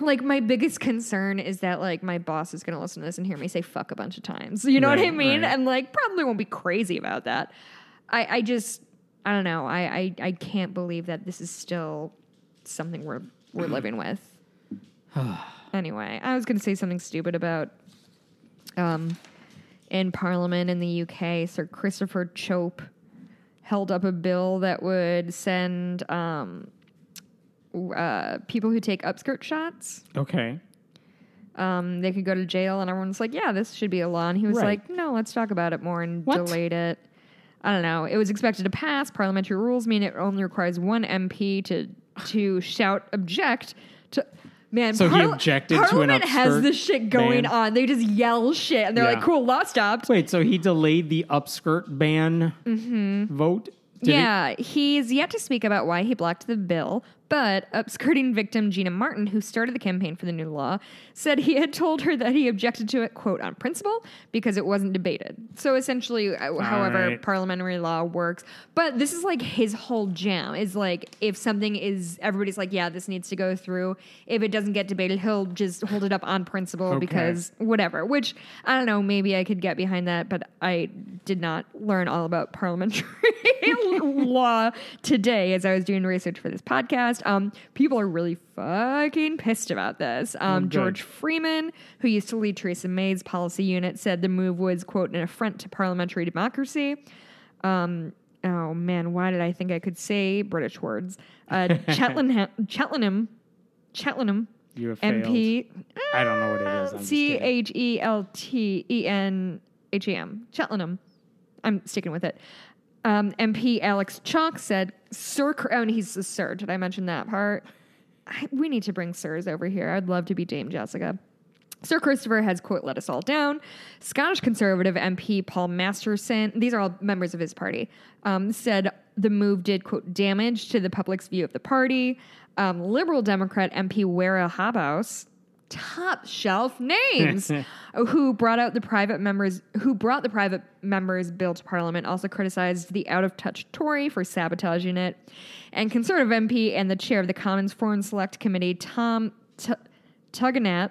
like my biggest concern is that like my boss is going to listen to this and hear me say fuck a bunch of times. You know what I mean? Right. And like probably won't be crazy about that. I don't know. I can't believe that this is still something we're living with. Anyway, I was going to say something stupid about in Parliament in the UK, Sir Christopher Chope held up a bill that would send people who take upskirt shots. Okay. They could go to jail, and everyone's like, yeah, this should be a law. And he was like, no, let's talk about it more, and delayed it. I don't know. It was expected to pass. Parliamentary rules mean it only requires one MP to shout object to... Man, so he objected to an Parliament upskirt has this shit going ban? on. They just yell shit, and they're like, cool, law stopped. Wait, so he delayed the upskirt ban vote? He's yet to speak about why he blocked the bill, but upskirting victim Gina Martin, who started the campaign for the new law, said he had told her that he objected to it, quote, on principle, because it wasn't debated. So essentially, however parliamentary law works. But this is like his whole jam, is like, if something is, everybody's like, yeah, this needs to go through. If it doesn't get debated, he'll just hold it up on principle because whatever, which, I don't know, maybe I could get behind that, but I did not learn all about parliamentary law today as I was doing research for this podcast. People are really fucking pissed about this. George Freeman, who used to lead Theresa May's policy unit, said the move was, quote, an affront to parliamentary democracy. Oh man, why did I think I could say British words? Cheltenham You have MP. Failed. I don't know what it is. Cheltenham. Cheltenham. I'm sticking with it. MP Alex Chalk said, and he's a sir. Did I mention that part? We need to bring sirs over here. I'd love to be Dame Jessica. Sir Christopher has, quote, let us all down. Scottish Conservative MP Paul Masterson, these are all members of his party, said the move did, quote, damage to the public's view of the party. Liberal Democrat MP Wera Habaus, top shelf names, who brought the private members bill to Parliament, also criticized the out of touch Tory for sabotaging it, and Conservative MP and the chair of the Commons Foreign Select Committee, Tom Tugendhat,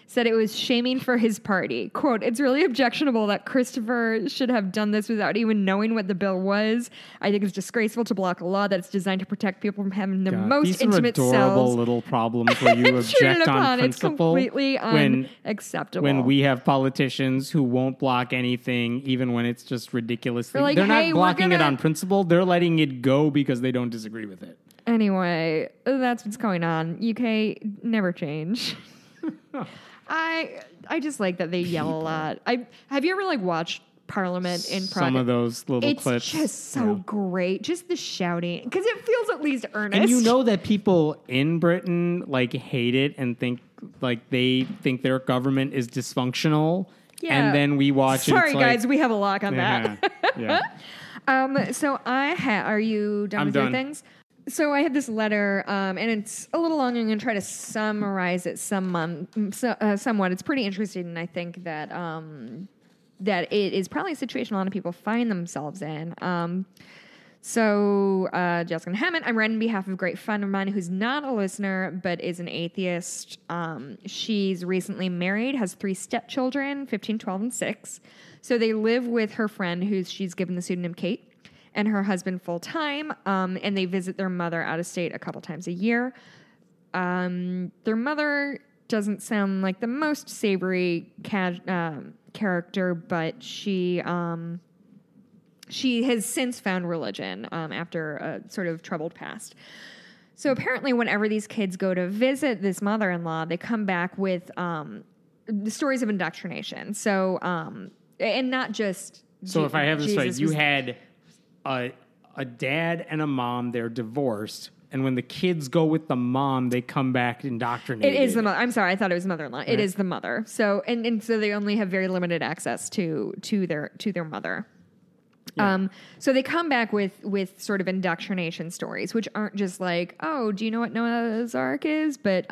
said it was shaming for his party. Quote, it's really objectionable that Christopher should have done this without even knowing what the bill was. I think it's disgraceful to block a law that's designed to protect people from having their most intimate selves. These are adorable little problems where you object on principle. It's completely unacceptable. When we have politicians who won't block anything, even when it's just ridiculously... Like, they're not blocking it on principle. They're letting it go because they don't disagree with it. Anyway, that's what's going on. UK, never change. I just like that they yell a lot. Have you ever watched Parliament in some of those little clips? It's just so great. Just the shouting, because it feels at least earnest. And you know that people in Britain hate it and think they think their government is dysfunctional. Yeah. And then we watch it. Sorry, guys, we have a lock on that. Yeah. So are you done with your things? So I had this letter, and it's a little long. I'm going to try to summarize it somewhat. It's pretty interesting, and I think that that it is probably a situation a lot of people find themselves in. Jessica Hammond, I'm writing on behalf of a great friend of mine who's not a listener, but is an atheist. She's recently married, has 3 stepchildren, 15, 12, and 6. So they live with her friend, she's given the pseudonym Kate, and her husband full-time, and they visit their mother out of state a couple times a year. Their mother doesn't sound like the most savory character, but she has since found religion after a sort of troubled past. So apparently whenever these kids go to visit this mother-in-law, they come back with the stories of indoctrination. So, and not just... So if I have this right, you had... a dad and a mom, they're divorced, and when the kids go with the mom, they come back indoctrinated. It is the mother. I'm sorry, I thought it was mother-in-law. Right. It is the mother. So and so they only have very limited access to their mother. Yeah. So they come back with sort of indoctrination stories, which aren't just like, oh, do you know what Noah's Ark is? But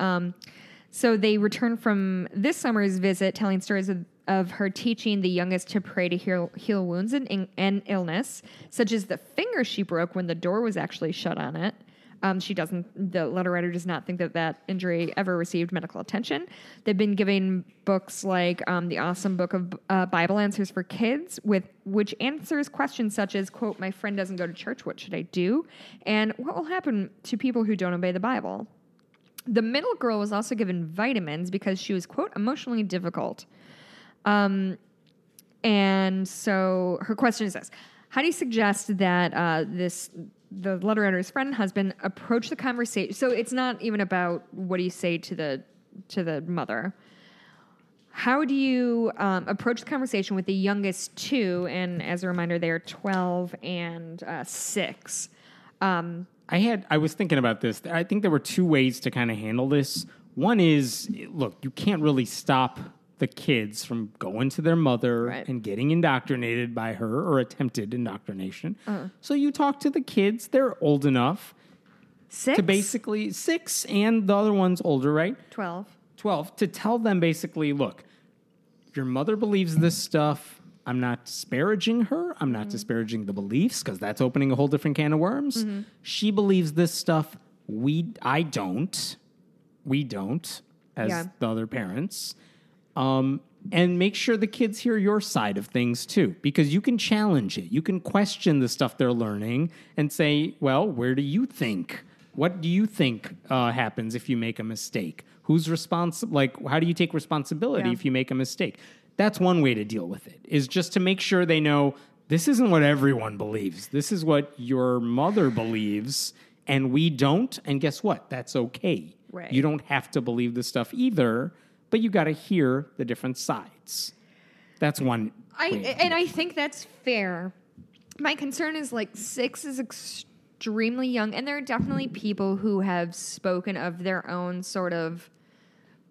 so they return from this summer's visit telling stories of her teaching the youngest to pray to heal wounds and illness, such as the finger she broke when the door was actually shut on it. The letter writer does not think that injury ever received medical attention. They've been giving books like the awesome book of Bible Answers for Kids, which answers questions such as, quote, my friend doesn't go to church, what should I do? And what will happen to people who don't obey the Bible? The middle girl was also given vitamins because she was, quote, emotionally difficult. And so her question is this: how do you suggest that the letter writer's friend and husband approach the conversation? So it's not even about what do you say to the mother. How do you approach the conversation with the youngest two? And as a reminder, they are 12 and 6. I was thinking about this. I think there were two ways to kind of handle this. One is, look, you can't really stop the kids from going to their mother and getting indoctrinated by her or attempted indoctrination. So you talk to the kids. They're old enough. 6? To basically 6, and the other one's older, right? 12. To tell them basically, look, your mother believes this stuff. I'm not disparaging her. I'm not disparaging the beliefs, because that's opening a whole different can of worms. She believes this stuff. I don't. We don't, as the other parents. And make sure the kids hear your side of things too, because you can challenge it. You can question the stuff they're learning and say, well, where do you think? What do you think happens if you make a mistake? Who's responsible? Like, how do you take responsibility if you make a mistake? That's one way to deal with it, is just to make sure they know this isn't what everyone believes. This is what your mother believes, and we don't. And guess what? That's okay. Right. You don't have to believe this stuff either, but you got to hear the different sides. That's one way. And I think that's fair. My concern is, like, 6 is extremely young, and there are definitely people who have spoken of their own sort of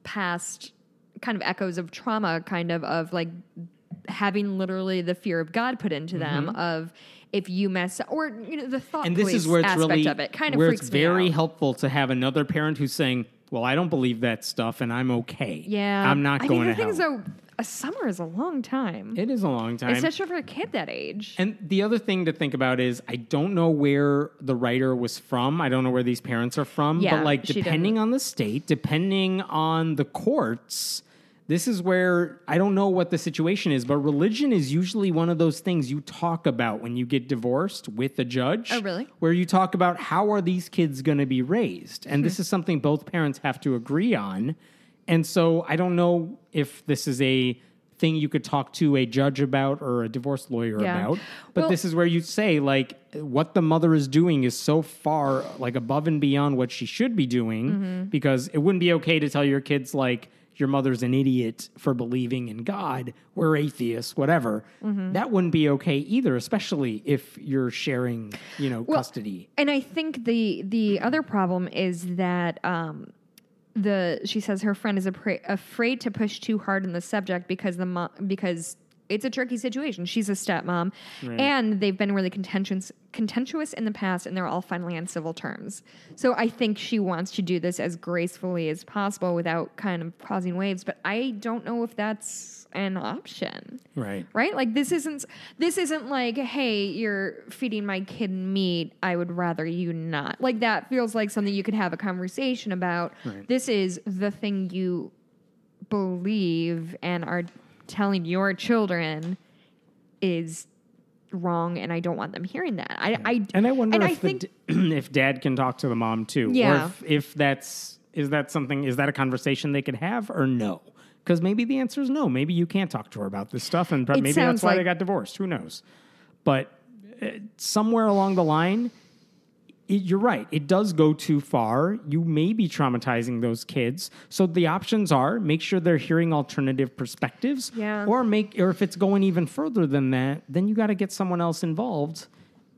past kind of echoes of trauma, kind of like having literally the fear of God put into them, of if you mess up, or, you know, the thought and this police is where it's aspect really, of it kind of where freaks it's me very out. helpful to have another parent who's saying, well, I don't believe that stuff and I'm okay. Yeah. I'm not going to hell. The thing is, though, a summer is a long time. It is a long time. Especially for a kid that age. And the other thing to think about is, I don't know where the writer was from. I don't know where these parents are from. Yeah, but, like, depending on the state, depending on the courts, this is where I don't know what the situation is, but religion is usually one of those things you talk about when you get divorced with a judge. Oh, really? Where you talk about how are these kids going to be raised. And this is something both parents have to agree on. And so I don't know if this is a thing you could talk to a judge about or a divorce lawyer about. But this is where you say, like, what the mother is doing is so far, like, above and beyond what she should be doing, because it wouldn't be okay to tell your kids, like, your mother's an idiot for believing in God, we're atheists, whatever. That wouldn't be okay either, especially if you're sharing, custody. And I think the other problem is that she says her friend is afraid to push too hard on the subject because because it's a tricky situation. She's a stepmom, and they've been really contentious in the past, and they're all finally on civil terms. So I think she wants to do this as gracefully as possible without kind of causing waves. But I don't know if that's an option. Right. Like, this isn't like, hey, you're feeding my kid meat, I would rather you not. Like, that feels like something you could have a conversation about. Right. This is the thing you believe and are telling your children is wrong, and I don't want them hearing that. I wonder if dad can talk to the mom too, or if is that a conversation they could have, or no? Because maybe the answer is no. Maybe you can't talk to her about this stuff, and maybe that's why they got divorced. Who knows? But somewhere along the line, you're right. It does go too far. You may be traumatizing those kids. So the options are make sure they're hearing alternative perspectives, or if it's going even further than that, then you got to get someone else involved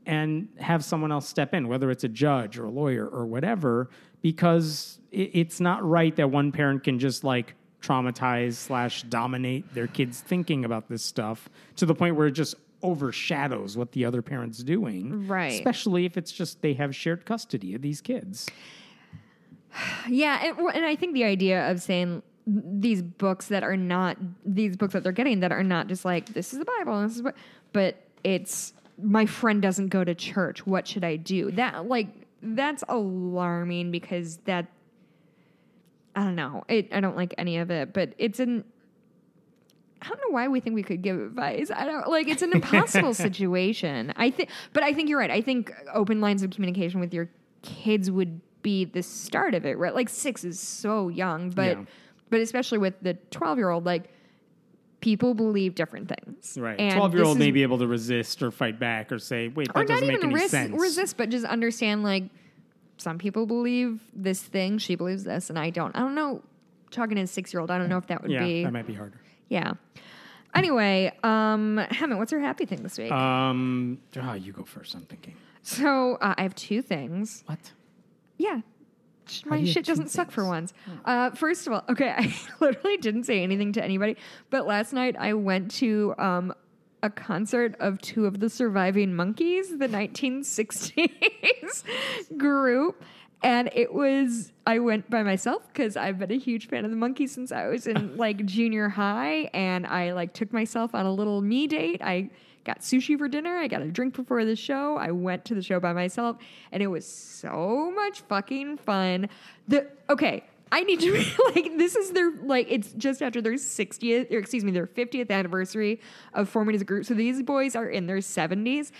and have someone else step in, whether it's a judge or a lawyer or whatever, because it's not right that one parent can just, like, traumatize / dominate their kids' thinking about this stuff to the point where it just overshadows what the other parent's doing. Right. Especially if it's just they have shared custody of these kids. Yeah, and I think the idea of saying these books that they're getting that are not just like, this is the Bible, and this is what, but it's, my friend doesn't go to church, what should I do? That's alarming, because I don't know. I don't like any of it, but I don't know why we think we could give advice. It's an impossible situation. I think you're right. I think open lines of communication with your kids would be the start of it, right? Like 6 is so young, but especially with the 12-year-old, like people believe different things. Right. 12-year-old may be able to resist or fight back or say, wait, that doesn't make any sense. Resist, but just understand, like, some people believe this thing, she believes this, and I don't. I don't know. Talking to a 6-year-old, I don't know if that would be. Yeah, that might be harder. Yeah. Anyway, Hemant, what's your happy thing this week? You go first, I'm thinking. So, I have 2 things. What? Yeah. My shit doesn't suck for once. First of all, okay, I literally didn't say anything to anybody, but last night I went to a concert of 2 of the Surviving Monkeys, the 1960s group. And I went by myself because I've been a huge fan of the Monkees since I was in like junior high. And I like took myself on a little me date. I got sushi for dinner. I got a drink before the show. I went to the show by myself and it was so much fucking fun. I need to be like, this is their, like, it's just after their 50th anniversary of forming as a group. So these boys are in their 70s.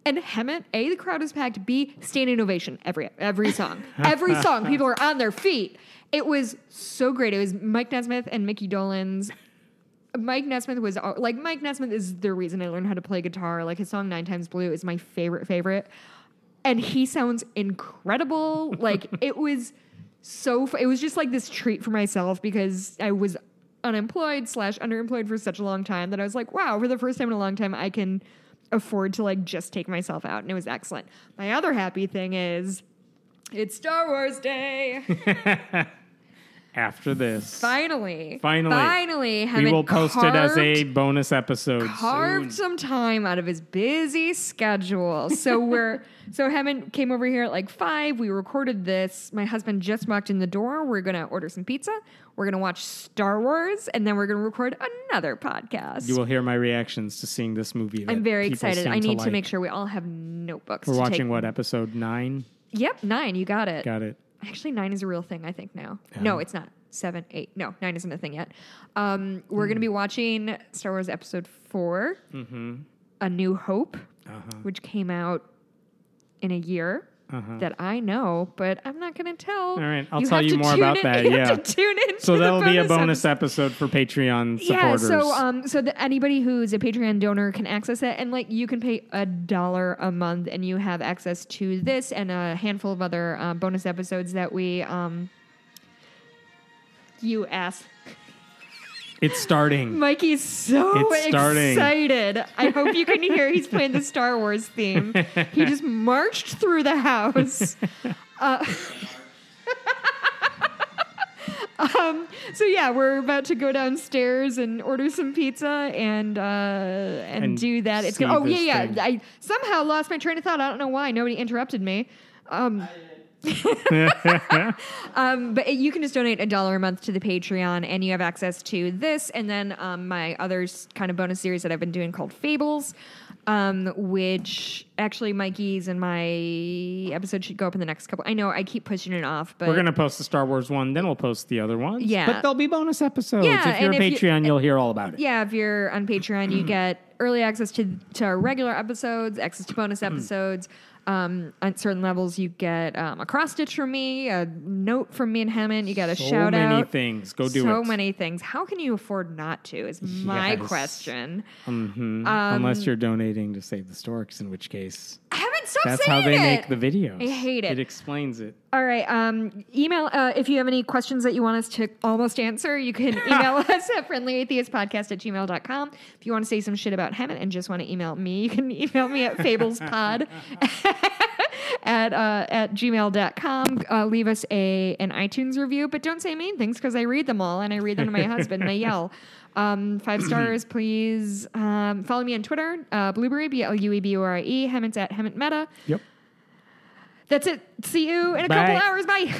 And Hemant, A, the crowd is packed. B, standing ovation every song. Every song, people are on their feet. It was so great. It was Mike Nesmith and Mickey Dolenz. Mike Nesmith is the reason I learned how to play guitar. Like, his song 9 Times Blue is my favorite. And he sounds incredible. Like, it was it was just like this treat for myself because I was unemployed/underemployed for such a long time that I was like, wow, for the first time in a long time, I can afford to like just take myself out, and it was excellent. My other happy thing is it's Star Wars Day. After this, finally, we will post it as a bonus episode. Carved some time out of his busy schedule, so Hemant came over here at like 5. We recorded this. My husband just walked in the door. We're gonna order some pizza. We're gonna watch Star Wars, and then we're gonna record another podcast. You will hear my reactions to seeing this movie. I'm very excited. I need to make sure we all have notebooks. We're watching what, episode 9? Yep, 9. You got it. Got it. Actually, 9 is a real thing, I think, now. No, it's not. 7, 8. No, 9 isn't a thing yet. We're going to be watching Star Wars Episode 4, A New Hope, which came out in a year that I know, but I'm not going to tell. All right, I'll tell you more about that. You have to tune in. So that'll be a bonus episode for Patreon supporters. Yeah, so anybody who's a Patreon donor can access it, and like you can pay $1 a month, and you have access to this and a handful of other bonus episodes that we. You ass. It's starting. Mikey's so excited. I hope you can hear he's playing the Star Wars theme. He just marched through the house. So yeah, we're about to go downstairs and order some pizza and do that. It's gonna. Oh yeah. I somehow lost my train of thought. I don't know why. Nobody interrupted me. But you can just donate $1 a month to the Patreon, and you have access to this, and then my other kind of bonus series that I've been doing called Fables, which actually Mikey's and my episode should go up in the next couple. I know I keep pushing it off, but we're gonna post the Star Wars one, then we'll post the other ones. Yeah, but there'll be bonus episodes. Yeah, if you're a Patreon, you'll hear all about it. Yeah, if you're on Patreon, you get early access to our regular episodes, access to bonus episodes. On certain levels, you get a cross stitch from me, a note from me and Hemant. You get a shout out. So many things. Go do it. So many things. How can you afford not to? Is my question. Unless you're donating to Save the Storks, in which case. That's how they make the videos. I hate it. It explains it. All right. Email if you have any questions that you want us to almost answer. You can email us at friendlyatheistpodcast@gmail.com. If you want to say some shit about Hemant and just want to email me, you can email me at fablespod at gmail.com. Leave us an iTunes review, but don't say mean things because I read them all and I read them to my husband and I yell. 5 stars, please. Follow me on Twitter, Blueberry, BLUEBURIE, Hemant's at Hemant Meta. Yep. That's it. See you in a couple hours. Bye.